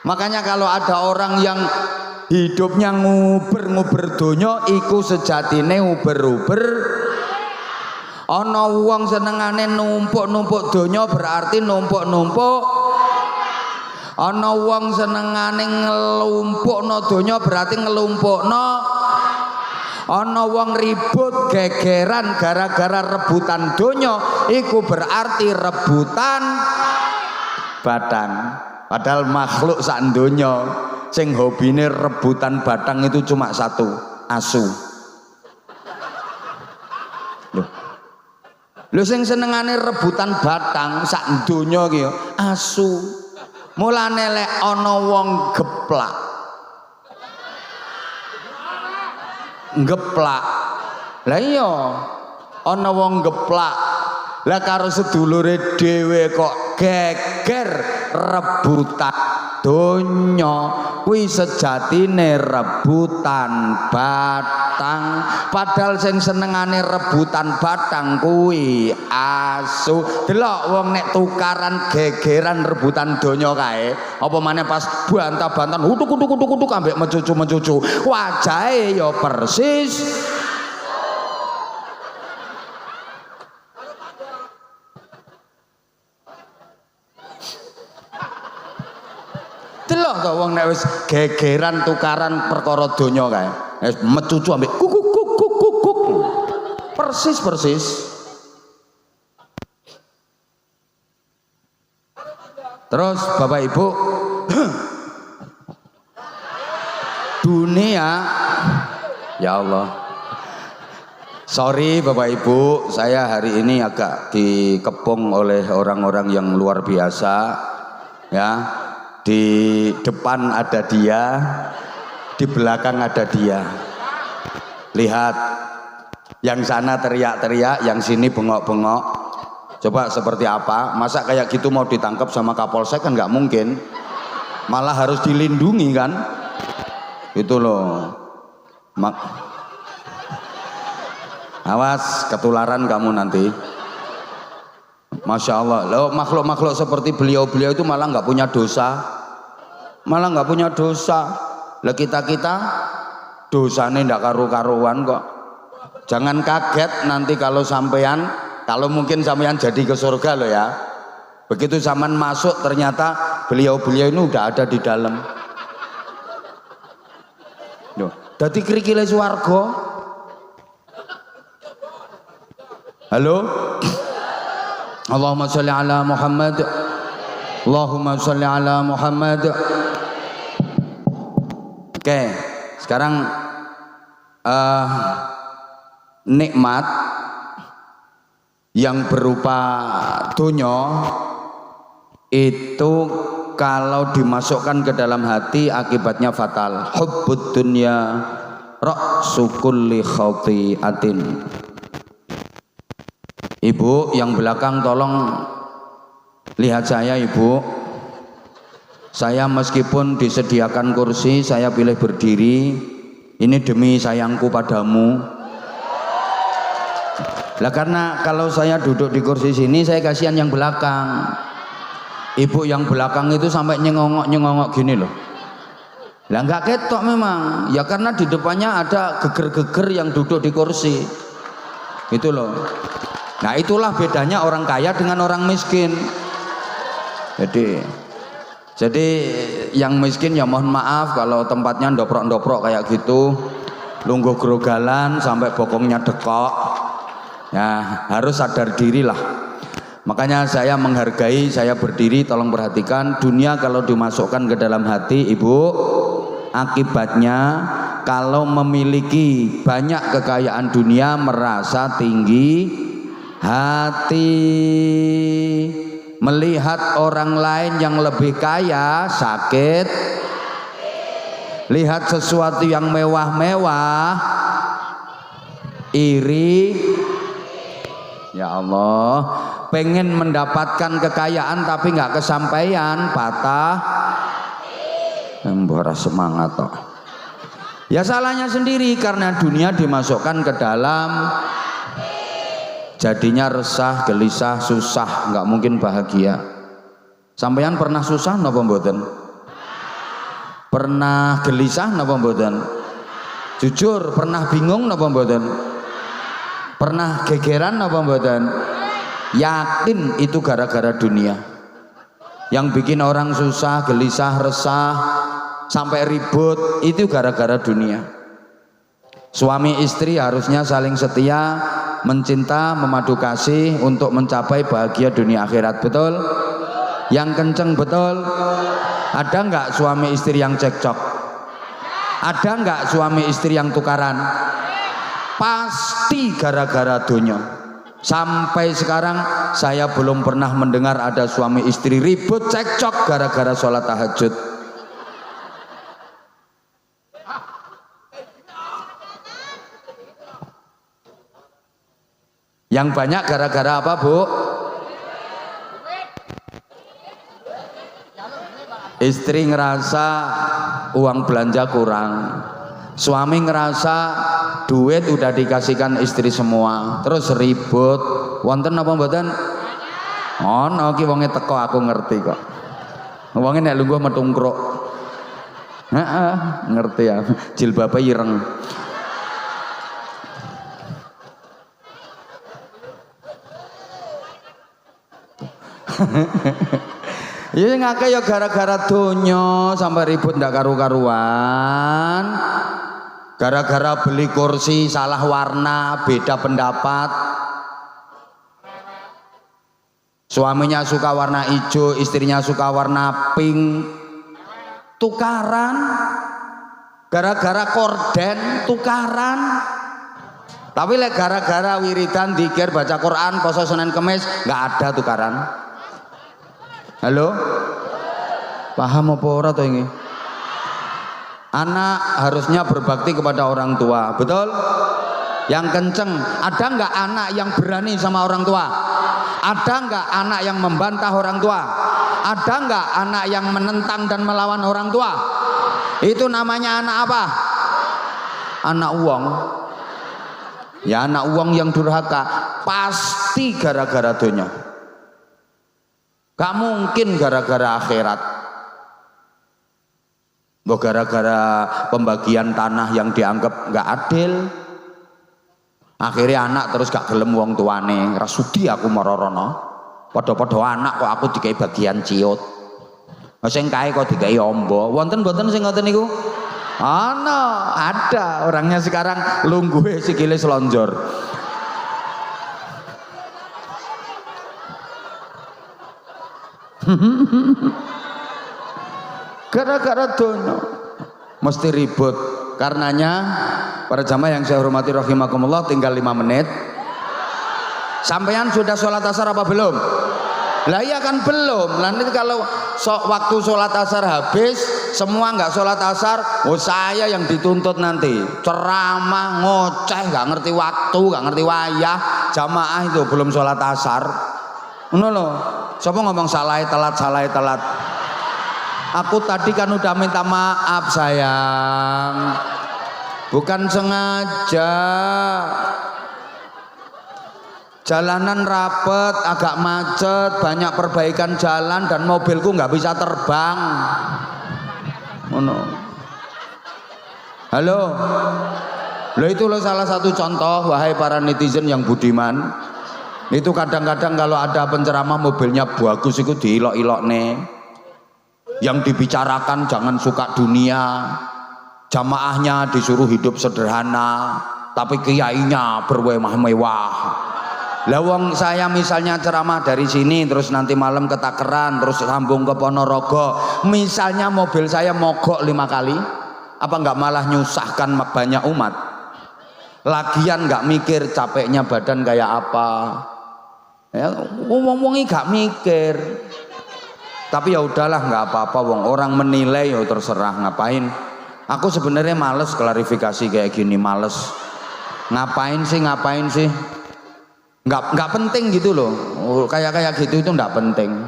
Makanya kalau ada orang yang hidupnya nguber-nguber donyo, iku sejatine uber-uber. Ana wong senengane numpuk-numpuk donyo berarti numpuk-numpuk. Ana wong senengane ngelumpukno donyo berarti ngelumpukno. Ana wong ribut gegeran gara-gara rebutan donyo, iku berarti rebutan batang. Padahal makhluk sak donya sing hobine rebutan batang itu cuma satu, asu. Lho sing senengane rebutan batang sak donya ki asu. Mulane lek ana wong geplak. Lah iya, ana wong geplak. Lah karo sedulure dhewe kok geger rebutan donya, kuwi sejatine rebutan batang. Padahal sing senengane rebutan batang kuwi asu. Delok wong nek tukaran gegeran rebutan donya kae, apa maneh pas bantah-bantan utuk ambek mencucu wajahe ya persis delok to wong nek wis gegeran tukaran perkara donya kae. Wis mecucu ambek kuk. Persis. Terus Bapak Ibu, dunia, ya Allah. Sorry Bapak Ibu, saya hari ini agak dikepung oleh orang-orang yang luar biasa, ya. Di depan ada dia, di belakang ada dia. Lihat, yang sana teriak-teriak, yang sini bengok-bengok. Coba seperti apa? Masa kayak gitu mau ditangkap sama Kapolsek kan nggak mungkin. Malah harus dilindungi kan? Itu loh. Awas ketularan kamu nanti. Masya Allah, loh makhluk-makhluk seperti beliau-beliau itu malah nggak punya dosa, Lah kita dosanya ndak karu-karuan kok. Jangan kaget nanti kalau mungkin sampean jadi ke surga loh ya. Begitu zaman masuk ternyata beliau-beliau ini udah ada di dalam. Loh, dadi krikile swarga. Halo? Allahumma sholli ala Muhammad. Allahumma sholli ala Muhammad. Oke, sekarang nikmat yang berupa dunya itu kalau dimasukkan ke dalam hati akibatnya fatal. Hubbud dunya ra'su kulli khati'atin. Ibu yang belakang tolong lihat saya Ibu. Saya meskipun disediakan kursi, saya pilih berdiri. Ini demi sayangku padamu. Lah karena kalau saya duduk di kursi sini, saya kasihan yang belakang. Ibu yang belakang itu sampai nyengongok gini loh. Lah nggak ketok memang, ya karena di depannya ada geger-geger yang duduk di kursi. Itu loh. Nah itulah bedanya orang kaya dengan orang miskin. Jadi yang miskin ya mohon maaf kalau tempatnya ndoprok-ndoprok kayak gitu, lungguh grogalan sampai bokongnya dekok. Ya harus sadar diri lah. Makanya saya menghargai, saya berdiri, tolong perhatikan, dunia kalau dimasukkan ke dalam hati ibu, akibatnya kalau memiliki banyak kekayaan dunia merasa tinggi hati, melihat orang lain yang lebih kaya sakit, lihat sesuatu yang mewah-mewah iri. Ya Allah, pengen mendapatkan kekayaan tapi nggak kesampaian, patah embora semangat toh. Ya salahnya sendiri karena dunia dimasukkan ke dalam, jadinya resah, gelisah, susah, nggak mungkin bahagia. Sampeyan pernah susah napa mboten? Pernah gelisah napa mboten? Jujur pernah bingung napa mboten? Pernah gegeran napa mboten? Yakin itu gara-gara dunia. Yang bikin orang susah, gelisah, resah, sampai ribut itu gara-gara dunia. Suami istri harusnya saling setia, mencinta, memadu kasih untuk mencapai bahagia dunia akhirat, betul? Yang kenceng betul? Ada nggak suami istri yang cekcok? Ada nggak suami istri yang tukaran? Pasti gara-gara dunia. Sampai sekarang saya belum pernah mendengar ada suami istri ribut cekcok gara-gara sholat tahajud. Yang banyak gara-gara apa, Bu? Istri ngerasa uang belanja kurang, suami ngerasa duit udah dikasihkan istri semua, terus ribut. Wonten apa mboten? Ono ki wonge teko aku ngerti kok. Wonge nek lungguh metungkruk. Heeh, ngerti ya. Jilbabe ireng. Ya ngake ya gara-gara donya sampai ribut ndak karu-karuan. Gara-gara beli kursi salah warna, beda pendapat. Suaminya suka warna hijau, istrinya suka warna pink. Tukaran. Gara-gara korden tukaran. Tapi lek gara-gara wiridan, dzikir, baca Quran, poso Senin Kemis nggak ada tukaran. Halo? Paham apa ora to ini? Anak harusnya berbakti kepada orang tua, betul? Yang kenceng, ada nggak anak yang berani sama orang tua? Ada nggak anak yang membantah orang tua? Ada nggak anak yang menentang dan melawan orang tua? Itu namanya anak apa? Anak uang. Ya anak uang yang durhaka, pasti gara-gara dunia. Gak mungkin gara-gara akhirat. Gara-gara pembagian tanah yang dianggap gak adil, akhirnya anak terus gak gelem wong tuane, rasudi aku marorono, podo-podo anak kok aku dikai bagian ciut, sing kae kok dikai ombo. Wonten boten sing ngoten niku? Ana, ada orangnya sekarang lungguhe sikile selonjor. Gara-gara dono mesti ribut. Karenanya para jamaah yang saya hormati rahimakumullah, tinggal 5 menit. Sampean sudah sholat asar apa belum? Lah iya kan belum. Nanti kalau waktu sholat asar habis semua nggak sholat asar, oh saya yang dituntut nanti. Ceramah ngoceh, nggak ngerti waktu, nggak ngerti wayah. Jamaah itu belum sholat asar. Ngono lho. Siapa ngomong salah telat? Aku tadi kan udah minta maaf sayang, bukan sengaja. Jalanan rapet, agak macet, banyak perbaikan jalan dan mobilku nggak bisa terbang. Oh no. Halo. Loh itu loh salah satu contoh, wahai para netizen yang budiman. Itu kadang-kadang kalau ada penceramah mobilnya bagus itu diilok-ilok nih. Yang dibicarakan jangan suka dunia, jamaahnya disuruh hidup sederhana, tapi kiainya bermewah-mewah. Lah wong saya misalnya ceramah dari sini terus nanti malam ke Takeran terus sambung ke Ponorogo, misalnya mobil saya mogok 5 kali, apa nggak malah nyusahkan banyak umat? Lagian nggak mikir capeknya badan kayak apa, ya ngomongin nggak mikir. Tapi ya udahlah nggak apa-apa, wong orang menilai ya terserah, ngapain. Aku sebenarnya males klarifikasi kayak gini, males. Ngapain sih? Nggak penting gitu loh. Kayak gitu itu nggak penting.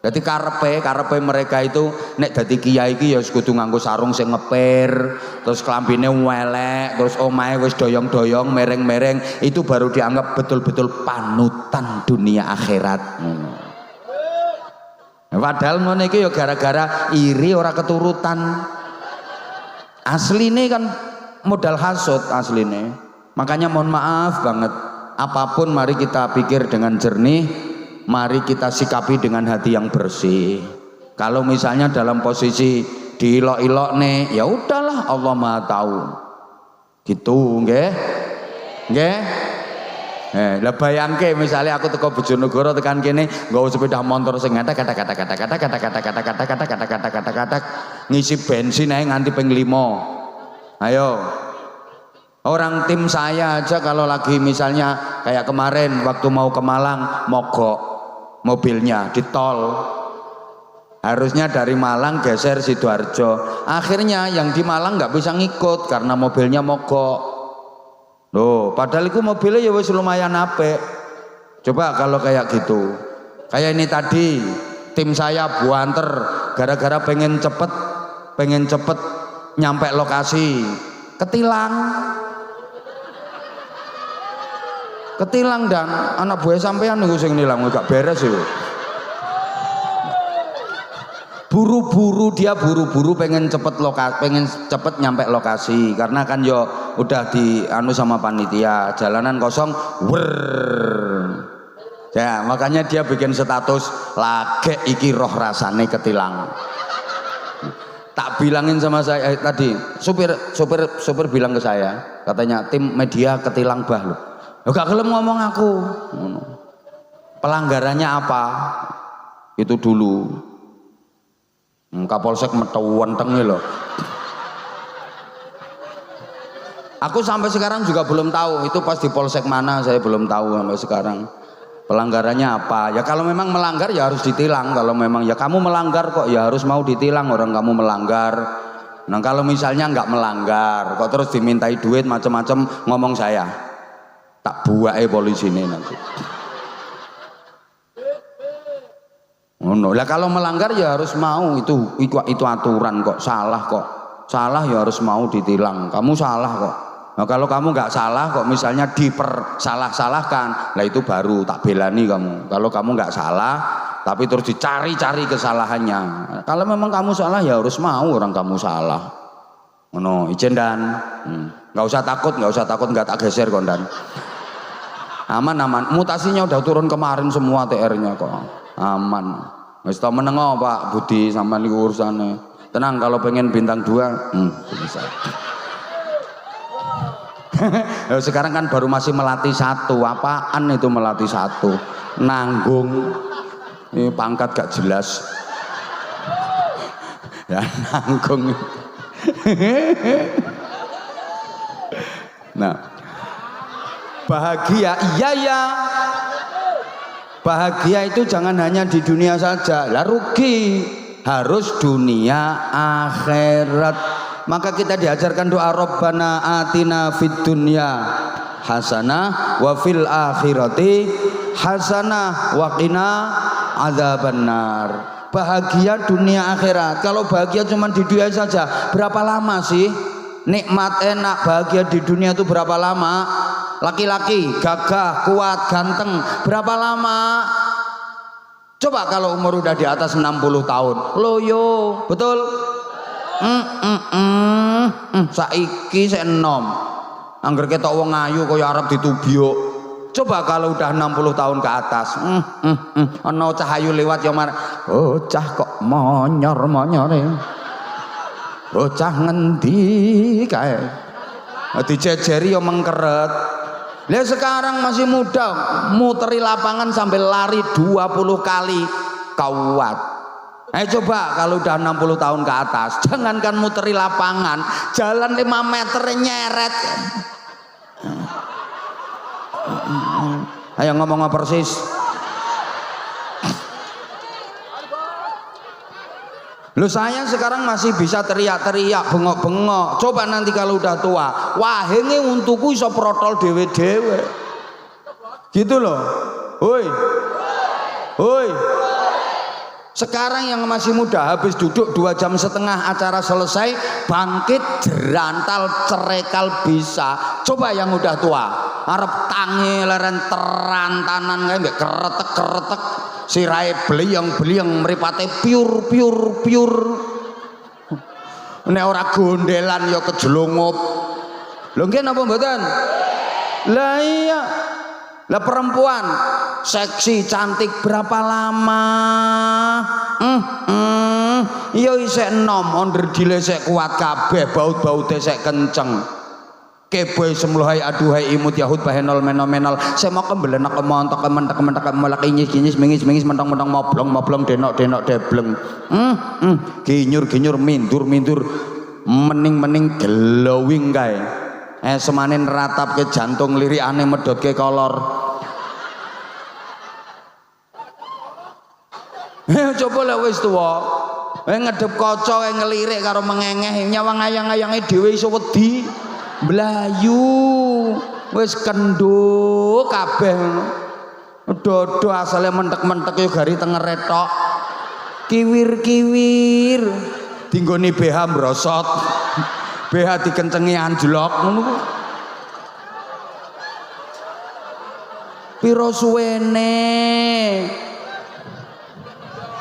Jadi karepe mereka itu nek dadi kiai iki ya kudu nganggo sarung sing ngepir, terus klambine welek, terus omahe wis doyong-doyong, mereng-mereng, itu baru dianggap betul-betul panutan dunia akhirat. Padahal ngono iki ya gara-gara iri ora keturutan. Asline kan modal hasud asline. Makanya mohon maaf banget. Apapun mari kita pikir dengan jernih, mari kita sikapi dengan hati yang bersih. Kalau misalnya dalam posisi diilok-ilok nih, ya udahlah, Allah Maha tahu. Gitu, nggih? Nggih? Lah bayangke misalnya aku teko Bojonegoro tekan kene nggawa sepeda motor sing kata ngisi bensin ae nganti ping 5. Ayo. Orang tim saya aja kalau lagi misalnya kayak kemarin waktu mau ke Malang mogok mobilnya di tol. Harusnya dari Malang geser Sidoarjo. Akhirnya yang di Malang nggak bisa ngikut karena mobilnya mogok. Loh, padahal itu mobilnya ya wis lumayan apik. Coba kalau kayak gitu. Kayak ini tadi tim saya buanter gara-gara pengen cepet nyampe lokasi. Ketilang dan anak buah sampean niku sing nilang gak beres yo. Buru-buru pengen cepet nyampe lokasi karena kan yo udah di anu sama panitia, jalanan kosong, ya makanya dia bikin status lage iki roh rasane ketilang. Tak bilangin sama saya tadi, supir bilang ke saya, katanya tim media ketilang bah loh. Gak kelem ngomong aku. Pelanggarannya apa? Itu dulu. Kapolsek metewenteng loh. Aku sampai sekarang juga belum tahu itu pas di polsek mana, saya belum tahu sampai sekarang. Pelanggarannya apa? Ya kalau memang melanggar ya harus ditilang. Kalau memang ya kamu melanggar kok ya harus mau ditilang orang kamu melanggar. Nah kalau misalnya nggak melanggar kok terus dimintai duit macam-macam ngomong saya, tak buai polisi ini nanti. Oh no. Lah kalau melanggar ya harus mau itu aturan kok, salah ya harus mau ditilang. Kamu salah kok. Nah kalau kamu nggak salah kok misalnya dipersalah-salahkan, lah itu baru tak belani kamu. Kalau kamu nggak salah tapi terus dicari-cari kesalahannya. Kalau memang kamu salah ya harus mau orang kamu salah. Oh no, izin dan nggak usah takut nggak tak geser kondan. Aman. Mutasinya udah turun kemarin semua TR-nya kok. Aman. Wis ta menengo Pak Budi sampean niku urusane. Tenang kalau pengen bintang 2, bisa. Sekarang kan baru masih melatih 1. Apaan itu melatih 1? Nanggung. Ini pangkat gak jelas. Ya nanggung. Nah. Bahagia iya ya. Bahagia itu jangan hanya di dunia saja, lah rugi, harus dunia akhirat. Maka kita diajarkan doa Rabbana atina fid dunya hasanah wa fil akhirati hasanah wa qina adzabannar. Bahagia dunia akhirat. Kalau bahagia cuma di dunia saja, berapa lama sih? Nikmat enak bahagia di dunia itu berapa lama? Laki-laki gagah, kuat, ganteng, berapa lama? Coba kalau umur udah di atas 60 tahun, loyo, betul? Saiki sik enom. Angger ketok wong ayu kaya arep ditubyuk. Coba kalau udah 60 tahun ke atas. Ana cah ayu lewat ya mar. Bocah kok monyor-monyore. Bocah ngendi kae. Dijejeri ya mengkeret. Lah sekarang masih muda, muteri lapangan sampai lari 20 kali kuat. Coba kalau udah 60 tahun ke atas, jangankan muteri lapangan, jalan 5 meter nyeret. Ayo ngomong persis. Loh saya sekarang masih bisa teriak-teriak, bengok-bengok. Coba nanti kalau udah tua, wahenge untukku iso protol dewe-dewe. Gitu loh. Hoi. Hoi. Sekarang yang masih muda habis duduk 2,5 jam acara selesai, bangkit jerantal cerekal bisa. Coba yang udah tua, arep tangi leren terantanan kae mbek keretek-keretek, sirahe bliyong-bliyong mripate piur. Nek ora gondelan ya kejelungup. Lho nggih napa mboten? Lah iya. Lah perempuan seksi cantik berapa lama? Iya isek enom, onderdile sek kuat kabeh, baut-baute sek kenceng. Keboy semluhai aduhai imut yahud bahenol menomenol. Saya mau kembelenak kemontok kementek melak inyis mingis mentang-mentang moblong denok debleng. Ginyur mindur mening glowing kae. Semanin ratap ke jantung lirik aneh medot ke kolor. Coba lah wis tuwa. Ngedep kaca ngelirik karo mengengeh nyawang ayang-ayange dhewe iso wedi. Melayu wis kenduk kabeh. Dodo asale mentek-mentek yo gari tengere tok. Kiwir dinggoni BH mbrosot. BH dikencengi anjlok ngono ku. Piro suwene?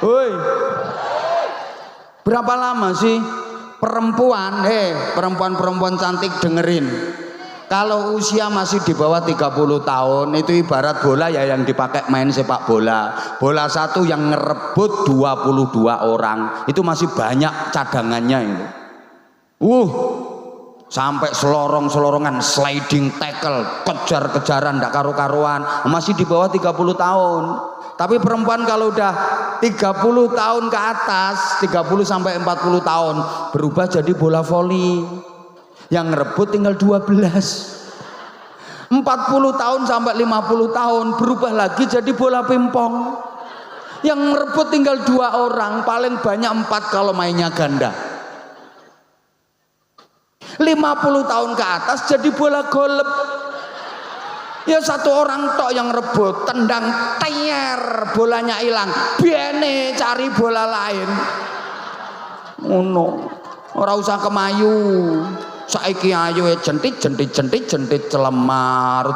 Hoi. Berapa lama sih perempuan perempuan cantik dengerin. Kalau usia masih di bawah 30 tahun itu ibarat bola ya yang dipakai main sepak bola. Bola satu yang ngerebut 22 orang. Itu masih banyak cadangannya itu. Sampai selorong-selorongan, sliding tackle, kejar-kejaran ndak karu-karuan, masih di bawah 30 tahun. Tapi perempuan kalau udah 30 tahun ke atas, 30 sampai 40 tahun berubah jadi bola voli. Yang ngerebut tinggal 12. 40 tahun sampai 50 tahun berubah lagi jadi bola pingpong. Yang ngerebut tinggal 2 orang, paling banyak 4 kalau mainnya ganda. 50 tahun ke atas jadi bola golep. Ya 1 orang tok yang rebut, tendang teyer, bolanya hilang, biene cari bola lain. Ora usah kemayu. Saiki ayo jentit celemar.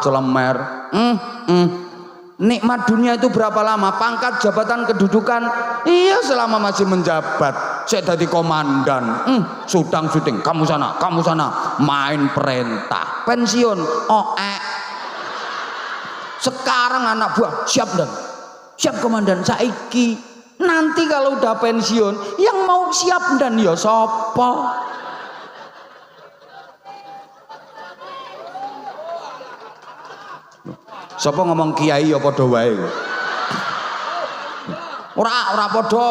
Nikmat dunia itu berapa lama? Pangkat, jabatan, kedudukan, iya selama masih menjabat. Saya jadi komandan, syuting, kamu sana, main perintah, pensiun, sekarang anak buah siap komandan. Saiki nanti kalau udah pensiun yang mau siap dan ya sapa? Sapa ngomong kiai ya padha wae. Ora padha.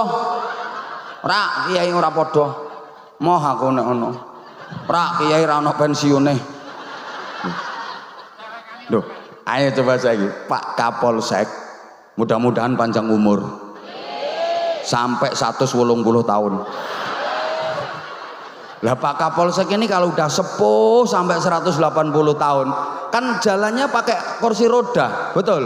Ora kiai ora padha. Moh aku nek ngono. Ora kiai ra ono pensiune. Loh, ayo coba saiki Pak Kapolsek. Mudah-mudahan panjang umur. Sampai 180 tahun. Lah Pak Kapolsek ini kalau udah sepuh sampai 180 tahun kan jalannya pakai kursi roda, betul?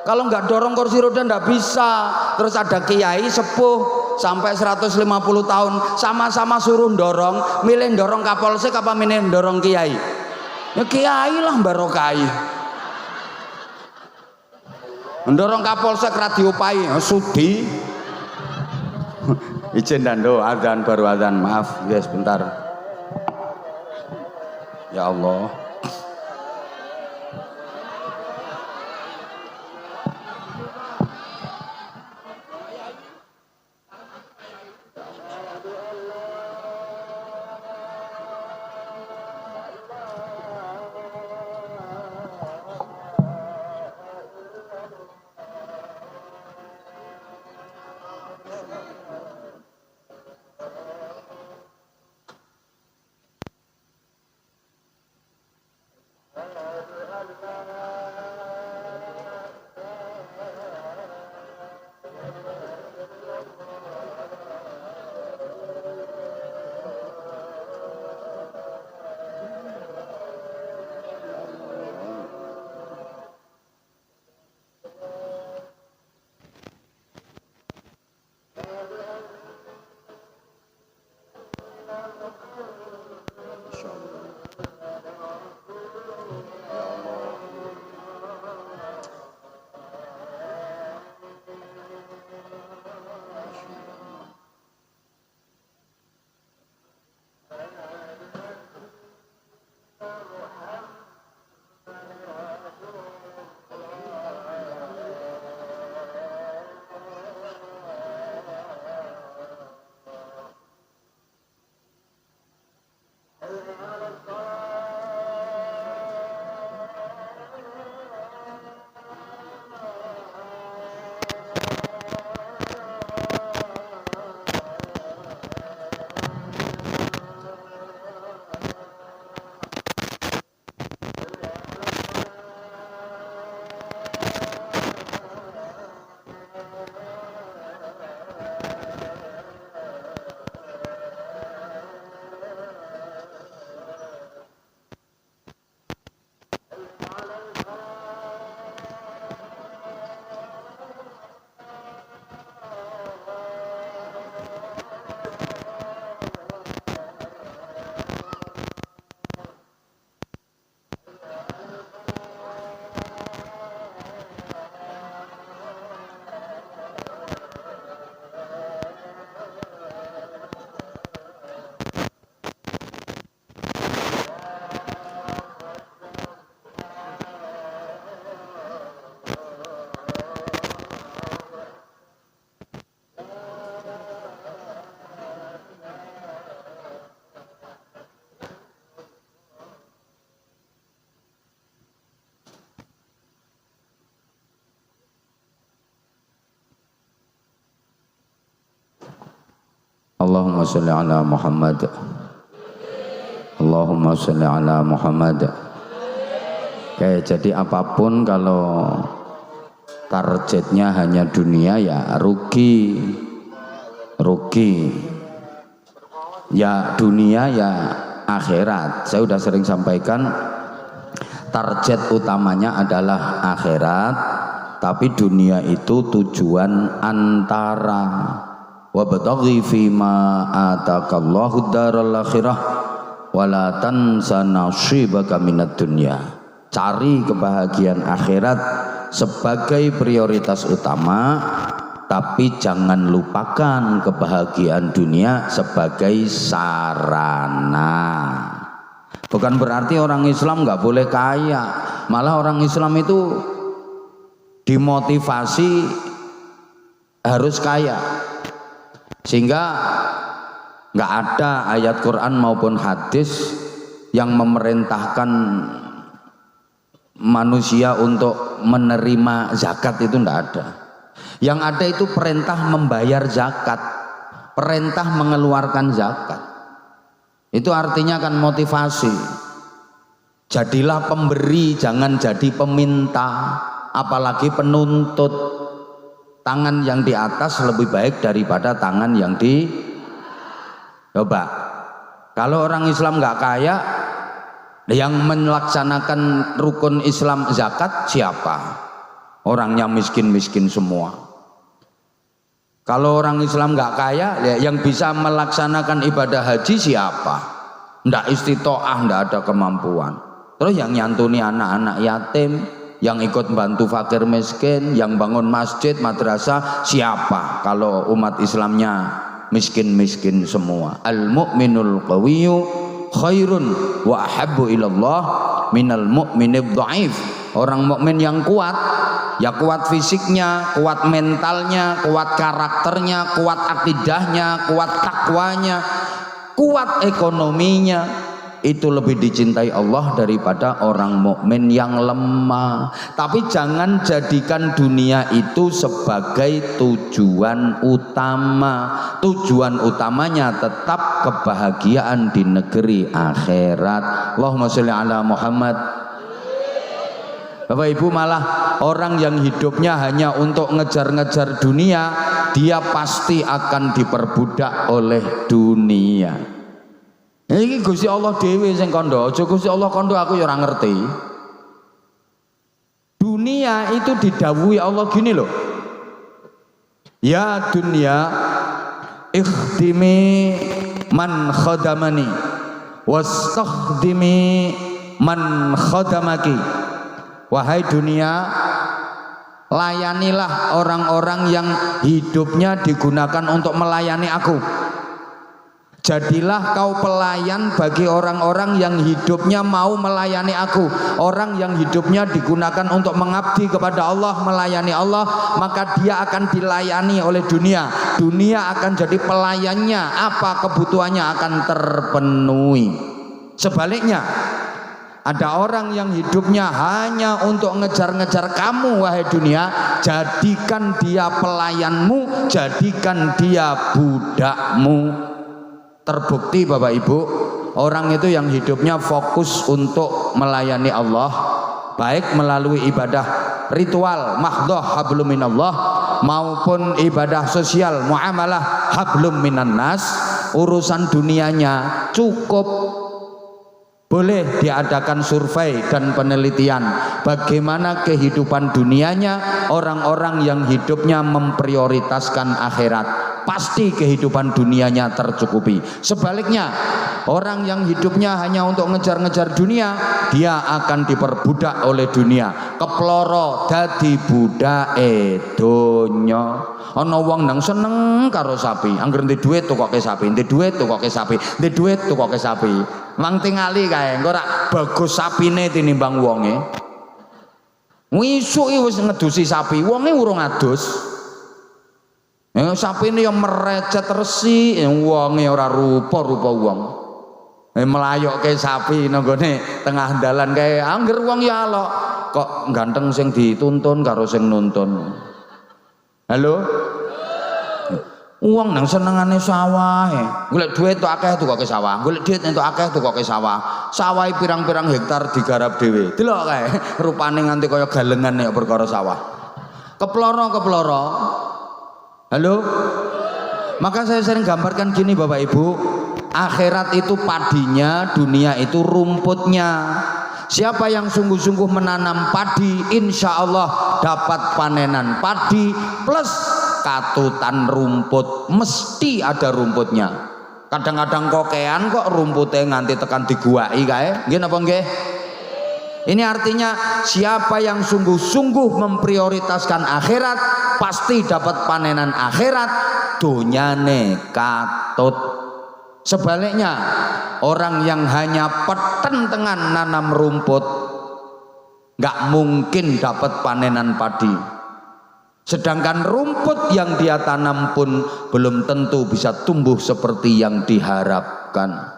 Kalau nggak dorong kursi roda nggak bisa. Terus ada kiai sepuh sampai 150 tahun sama-sama suruh dorong, milih dorong Kapolsek apa milih dorong kiai? Ya kiai lah barokai. Mendorong Kapolsek radio pai sudi. Izin dan doa adzan baru adzan. Maaf, ya sebentar. Ya Allah. Allahumma sholli ala Muhammad. Allahumma sholli ala Muhammad. Oke, jadi apapun kalau targetnya hanya dunia ya rugi. Ya dunia ya akhirat. Saya sudah sering sampaikan target utamanya adalah akhirat, tapi dunia itu tujuan antara. Wabtaghi fima atakallahu daral akhirah wala tansa nasibaka minad dunya. Cari kebahagiaan akhirat sebagai prioritas utama, tapi jangan lupakan kebahagiaan dunia sebagai sarana. Bukan berarti orang Islam nggak boleh kaya, malah orang Islam itu dimotivasi harus kaya. Sehingga nggak ada ayat Quran maupun hadis yang memerintahkan manusia untuk menerima zakat, itu nggak ada. Yang ada itu perintah membayar zakat, perintah mengeluarkan zakat. Itu artinya kan motivasi. Jadilah pemberi, jangan jadi peminta, apalagi penuntut. Tangan yang di atas lebih baik daripada tangan yang di. Coba, kalau orang Islam nggak kaya, yang melaksanakan rukun Islam zakat siapa? Orangnya miskin-miskin semua. Kalau orang Islam nggak kaya, yang bisa melaksanakan ibadah haji siapa? Nggak istitoah, nggak ada kemampuan. Terus yang nyantuni anak-anak yatim, yang ikut bantu fakir miskin, yang bangun masjid, madrasah siapa? Kalau umat Islamnya miskin-miskin semua. Al mu'minul qawiyyu khairun wa ahabbu ilallah minal mu'minid dhaif. Orang mukmin yang kuat, ya kuat fisiknya, kuat mentalnya, kuat karakternya, kuat akidahnya, kuat takwanya, kuat ekonominya, itu lebih dicintai Allah daripada orang mukmin yang lemah. Tapi jangan jadikan dunia itu sebagai tujuan utama. Tujuan utamanya tetap kebahagiaan di negeri akhirat. Allahumma sholli ala Muhammad. Bapak Ibu, malah orang yang hidupnya hanya untuk ngejar-ngejar dunia, dia pasti akan diperbudak oleh dunia. Ini Gusti Allah dhewe sing kandha, aja Gusti Allah kandha aku ya ora ngerti. Dunia itu didhawuhi Allah gini loh. Ya dunya ikhdimi man khadamani wastakhdimi man khadamaki. Wahai dunia, layanilah orang-orang yang hidupnya digunakan untuk melayani aku. Jadilah kau pelayan bagi orang-orang yang hidupnya mau melayani aku. Orang yang hidupnya digunakan untuk mengabdi kepada Allah, melayani Allah, maka dia akan dilayani oleh dunia. Dunia akan jadi pelayannya, apa kebutuhannya akan terpenuhi. Sebaliknya, ada orang yang hidupnya hanya untuk ngejar-ngejar kamu, wahai dunia, jadikan dia pelayanmu, jadikan dia budakmu. Terbukti Bapak Ibu, orang itu yang hidupnya fokus untuk melayani Allah, baik melalui ibadah ritual mahdhah hablum minallah maupun ibadah sosial muamalah hablum minan nas, urusan dunianya cukup. Boleh diadakan survei dan penelitian bagaimana kehidupan dunianya orang-orang yang hidupnya memprioritaskan akhirat, pasti kehidupan dunianya tercukupi. Sebaliknya, orang yang hidupnya hanya untuk ngejar-ngejar dunia, dia akan diperbudak oleh dunia, keploro dadi budake donya. Ana wong nang seneng karo sapi, angger ndek dhuwit tukoke sapi, ndek dhuwit tukoke sapi, ndek dhuwit tukoke sapi. Mang tingali kae, engko ora bagus sapine tinimbang wonge. Wisuk wis ngedusi sapi, wonge urung adus. Sapine ya merecet resi, wonge ora rupa-rupa wong. Melayokke sapi nang gone tengah dalan kae, angger wong ya alok. Kok ganteng sing dituntun karo sing nuntun. Halo? Uang nang senengane sawah, golek duit tok akeh tukoke sawah, golek duit entuk akeh tukoke sawah. Sawahe pirang-pirang hektar digarap dhewe. Delok kae, rupane nganti kaya galengan nek perkara sawah. Keploro-keploro. Halo? Maka saya sering gambarkan gini Bapak Ibu, akhirat itu padinya, dunia itu rumputnya. Siapa yang sungguh-sungguh menanam padi, insya Allah dapat panenan padi plus katutan rumput, mesti ada rumputnya. Kadang-kadang kokean kok rumputnya nganti tekan diguai kae. Nggih napa nggih? Ini artinya siapa yang sungguh-sungguh memprioritaskan akhirat pasti dapat panenan akhirat, donyane katut. Sebaliknya, orang yang hanya petentengan nanam rumput nggak mungkin dapat panenan padi. Sedangkan rumput yang dia tanam pun belum tentu bisa tumbuh seperti yang diharapkan.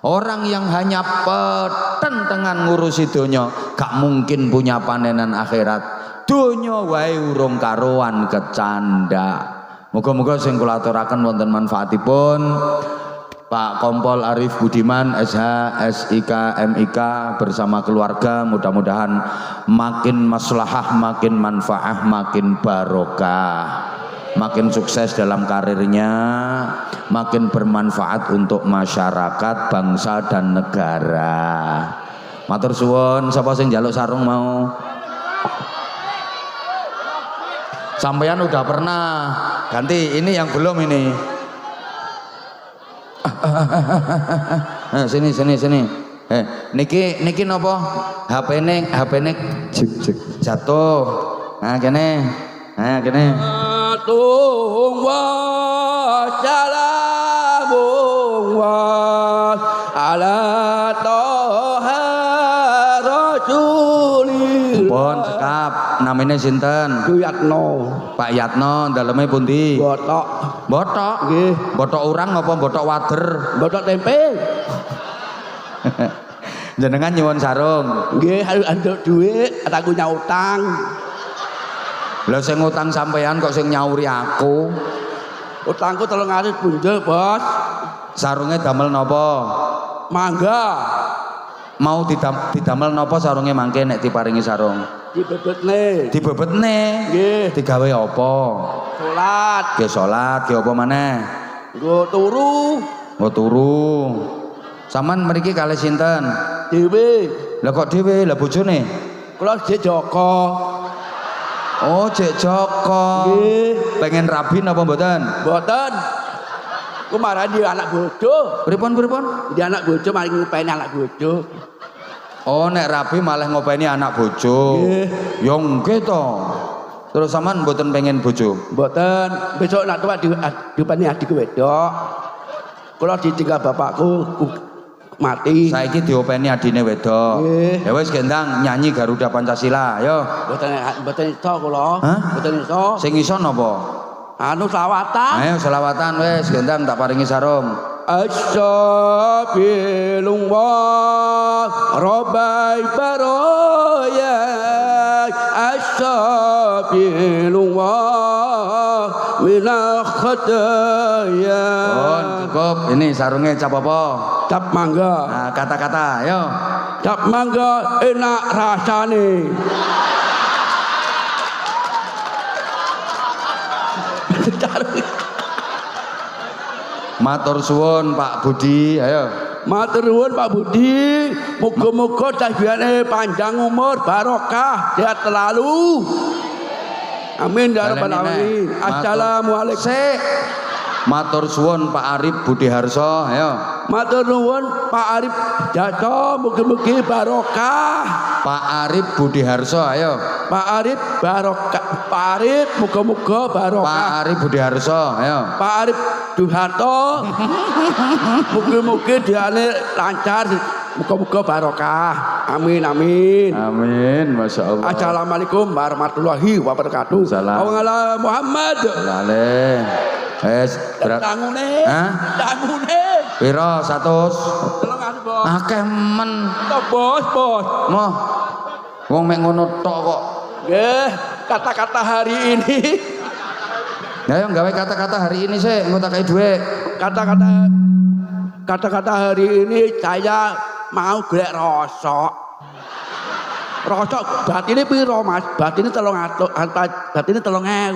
Orang yang hanya petentengan ngurusi donya gak mungkin punya panenan akhirat. Donya wae urung karuan kecanda. Moga-moga sing kula aturaken wonten manfaatipun. Pak Kompol Arif Budiman SH SIK MIK bersama keluarga mudah-mudahan makin maslahah, makin manfaah, makin barokah, makin sukses dalam karirnya, makin bermanfaat untuk masyarakat, bangsa dan negara. Matur suwun, sapa sing njaluk sarung mau? Sampeyan udah pernah, ganti ini yang belum ini. Sini. Niki napa? HP-ne jatuh. Nah kene. Tung wa jalan namanya sinten? Yatno. Pak Yatno, daleme pundi? Botok. Botok? Nggih. Botok urang apa botok wader? Botok tempe. Jenengan nyuwun sarung. Nggih, anduk dhuwit, aku nyautang. Lah sing ngutang sampean kok sing nyauri aku? Utangku 300 bundel, Bos. Sarunge damel napa? Mangga. Mau didamel napa sarunge mangke nek diparingi sarung? Dibebetne. Dibebetne. Nggih. Digawe apa? Salat. Ge salat, ge apa maneh? Nggo turu. Oh turu. Saman mriki kalih sinten? Dhewe. Lah kok dhewe? Lah bojone? Kula Jek Joko. Oh, Jek Joko. Nggih. Pengen rabi napa mboten? Mboten. Ku marani dia anak bojo. Pripun? Dia anak bojo malah ngopeni anak bojo. Oh, nek rabi malah ngopeni anak bojo. Nggih. Ya nggih to. Terus sampean mboten pengen bojo? Mboten. Besok nak tuwa diopeni adikku wedok. Kula ditinggal bapakku mati. Saiki diopeni adine wedok. Nggih. Ya wis gendang nyanyi Garuda Pancasila, ayo. Mboten iso kula. Hah? Mboten iso. Sing iso napa? Anu selawatan. Ayo selawatan wis gendang tak paringi sarung. Astaghfirullah Rabbil baraya. Astaghfirullah minal khataya. Oh, cukup. Ini sarungnya cap apa? Cap mangga. Nah, kata-kata, ayo. Cap mangga enak rasane. Matur suwun Pak Budi, ayo. Matur nuwun Pak Budi, muga-muga tajane panjang umur, barokah, sehat selalu. Amin ya rabbal alamin. Assalamualaikum. Sik. Matur suwun Pak Arif Budi Harso, ayo. Matur nuwun Pak Arif Jasa, mugi-mugi barokah. Pak Arif Budi Harso, ayo. Pak Arif barokah. Pak Arif muga-muga barokah. Pak Arif Budi Harso, ayo. Pak Arif Duharto, mugi-mugi diane lancar, muga-muga barokah. Amin amin. Amin, masya Allah. Assalamualaikum warahmatullahi wabarakatuh. Salam. Allahumma Muhammad. Lale. Wes, berat. Tangune. Hah? Tangune. Piro 100? Tolong anu, Bos. Akeh men. Bos, Bos. Moh. Wong mek ngono tok kok. Nggih, kata-kata hari ini. Ya yo gawe kata-kata hari ini sih, engko tak kai dhuwit. Kata-kata hari ini saya mau golek rosok. Rosok batine piro, Mas? Batine 3.000.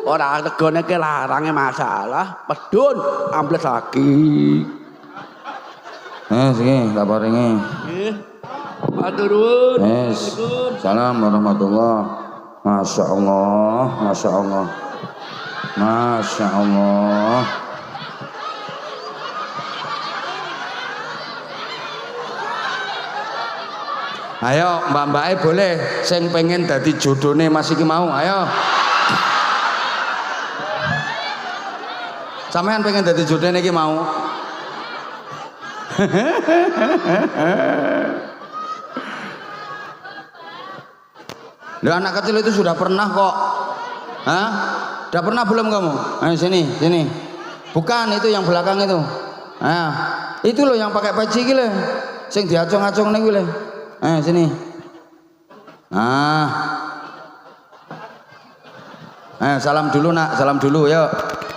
Ora regane ke larange masalah, pedun ambles lagi. Siki tak paringi. Nggih. Matur nuwun. Yes. Salam warahmatullah. Masya Allah, masya Allah, masya Allah. Ayo mbak-mbake boleh sing pengen dadi jodone Mas iki mau, ayo. Sampean pengen dadi jodone iki mau. Loh, anak kecil itu sudah pernah kok. Hah? Sudah pernah belum kamu? Ayo sini, sini. Bukan itu yang belakang itu. Nah, itu loh yang pakai peci iki lho. Sing diacung-acung ning kuwi lho. Sini. Salam dulu nak, salam dulu yuk.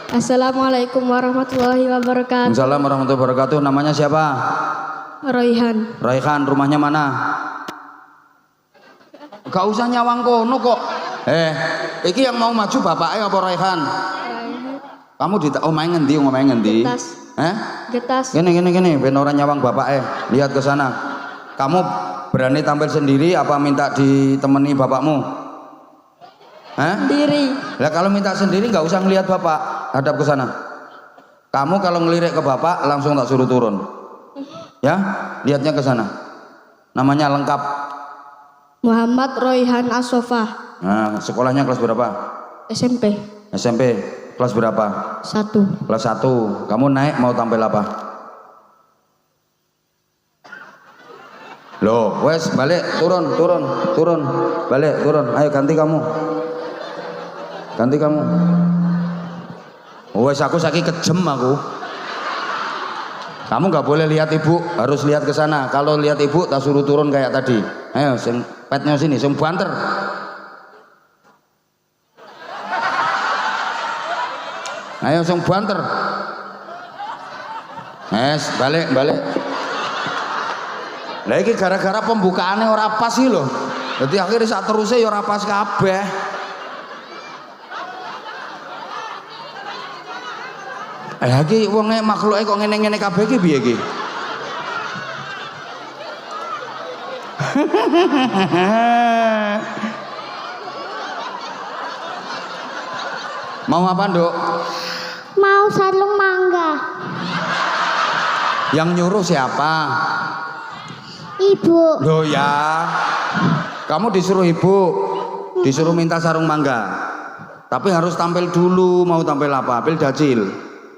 Assalamualaikum warahmatullahi wabarakatuh. Assalamualaikum warahmatullahi wabarakatuh. Namanya siapa? Royhan. Raihan, rumahnya mana? Gak usah nyawang kono kok. Iki yang mau maju bapaknya apa Raihan? Kamu di omahe ngendi, omahe ngendi? Getas. Getas. Gini, ben ora nyawang bapaknya. Lihat ke sana. Kamu berani tampil sendiri apa minta ditemani bapakmu? Sendiri. Lah kalau minta sendiri nggak usah ngelihat bapak, hadap ke sana. Kamu kalau ngelirik ke bapak langsung tak suruh turun. Ya, lihatnya ke sana. Namanya lengkap. Muhammad Royhan Asofah. Nah, sekolahnya kelas berapa? SMP. SMP. Kelas berapa? 1. Kelas 1. Kamu naik mau tampil apa? Loh, wes balik, turun. Balik, turun. Ayo ganti kamu. Wes aku saiki kejem aku. Kamu nggak boleh lihat ibu, harus lihat ke sana. Kalau lihat ibu, tak suruh turun kayak tadi. Ayo, sing petnya sini, sing banter. Ayo, sing banter. Balik. Lah iki gara-gara pembukaannya ora pas sih loh. Jadi akhirnya saat terusnya ya ora pas kabeh. Iki wonge makhluke kok ngene-ngene kabeh iki piye iki? Mau apa, Nduk? Mau sarung mangga. Yang nyuruh siapa? Ibu. Loh ya. Kamu disuruh ibu, disuruh minta sarung mangga. Tapi harus tampil dulu, mau tampil apa? Tampil dajil.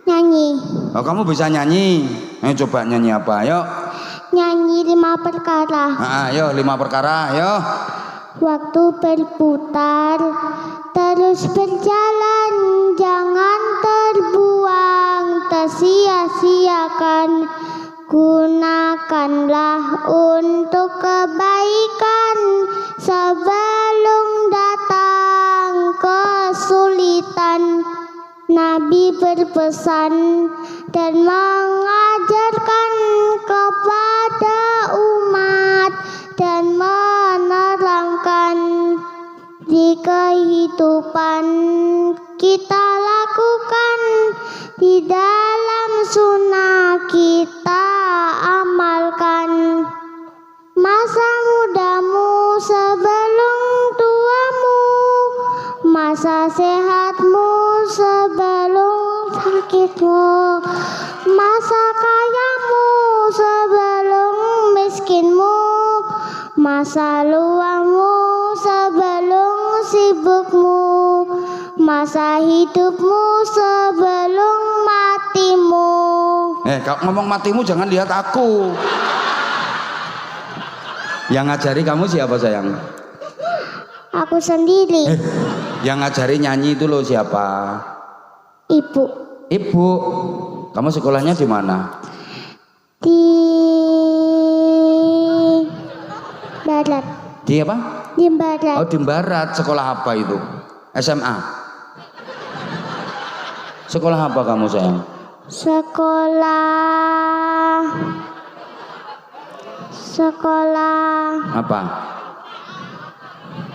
Nyanyi. Oh, kamu bisa nyanyi. Ayo coba nyanyi apa? Ayo. Nyanyi 5 perkara. Ayo 5 perkara, ayo. Waktu berputar, terus berjalan, jangan terbuang, tersia-siakan. Gunakanlah untuk kebaikan sebelum datang kesulitan. Nabi berpesan dan mengajarkan kepada umat dan menerangkan di kehidupan kita lakukan, di dalam sunnah kita amalkan. Masa mudamu sebelum tuamu, masa sehatmu sebelum sakitmu, masa kayamu sebelum miskinmu, masa luangmu sebelum sibukmu, masa hidupmu sebelum matimu. Kalau ngomong matimu jangan lihat aku. Yang ngajari kamu siapa sayang? Aku sendiri. Yang ngajari nyanyi itu loh siapa? Ibu. Ibu. Kamu sekolahnya di mana? Di barat. Di apa? Di barat. Oh, di barat. Sekolah apa itu? SMA. Sekolah apa kamu sayang? Sekolah Apa?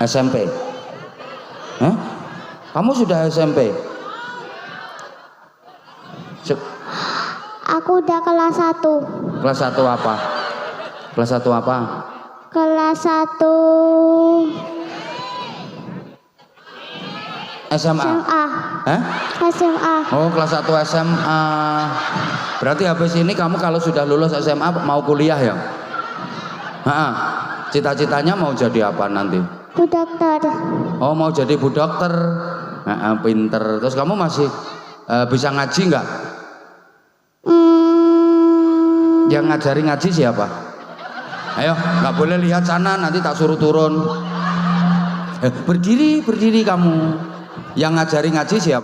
SMP. Hah? Kamu sudah SMP? Aku udah kelas 1. Kelas 1 apa? Kelas 1 apa? Kelas 1 SMA. SMA. Hah? SMA. Oh, kelas 1 SMA. Berarti habis ini kamu kalau sudah lulus SMA mau kuliah ya? Cita-citanya mau jadi apa nanti? Bu dokter. Oh, mau jadi bu dokter. Pinter. Terus kamu masih bisa ngaji nggak? Yang ngajari ngaji siapa? Ayo, nggak boleh lihat sana, nanti tak suruh turun. Berdiri kamu. Yang ngajari ngaji siapa?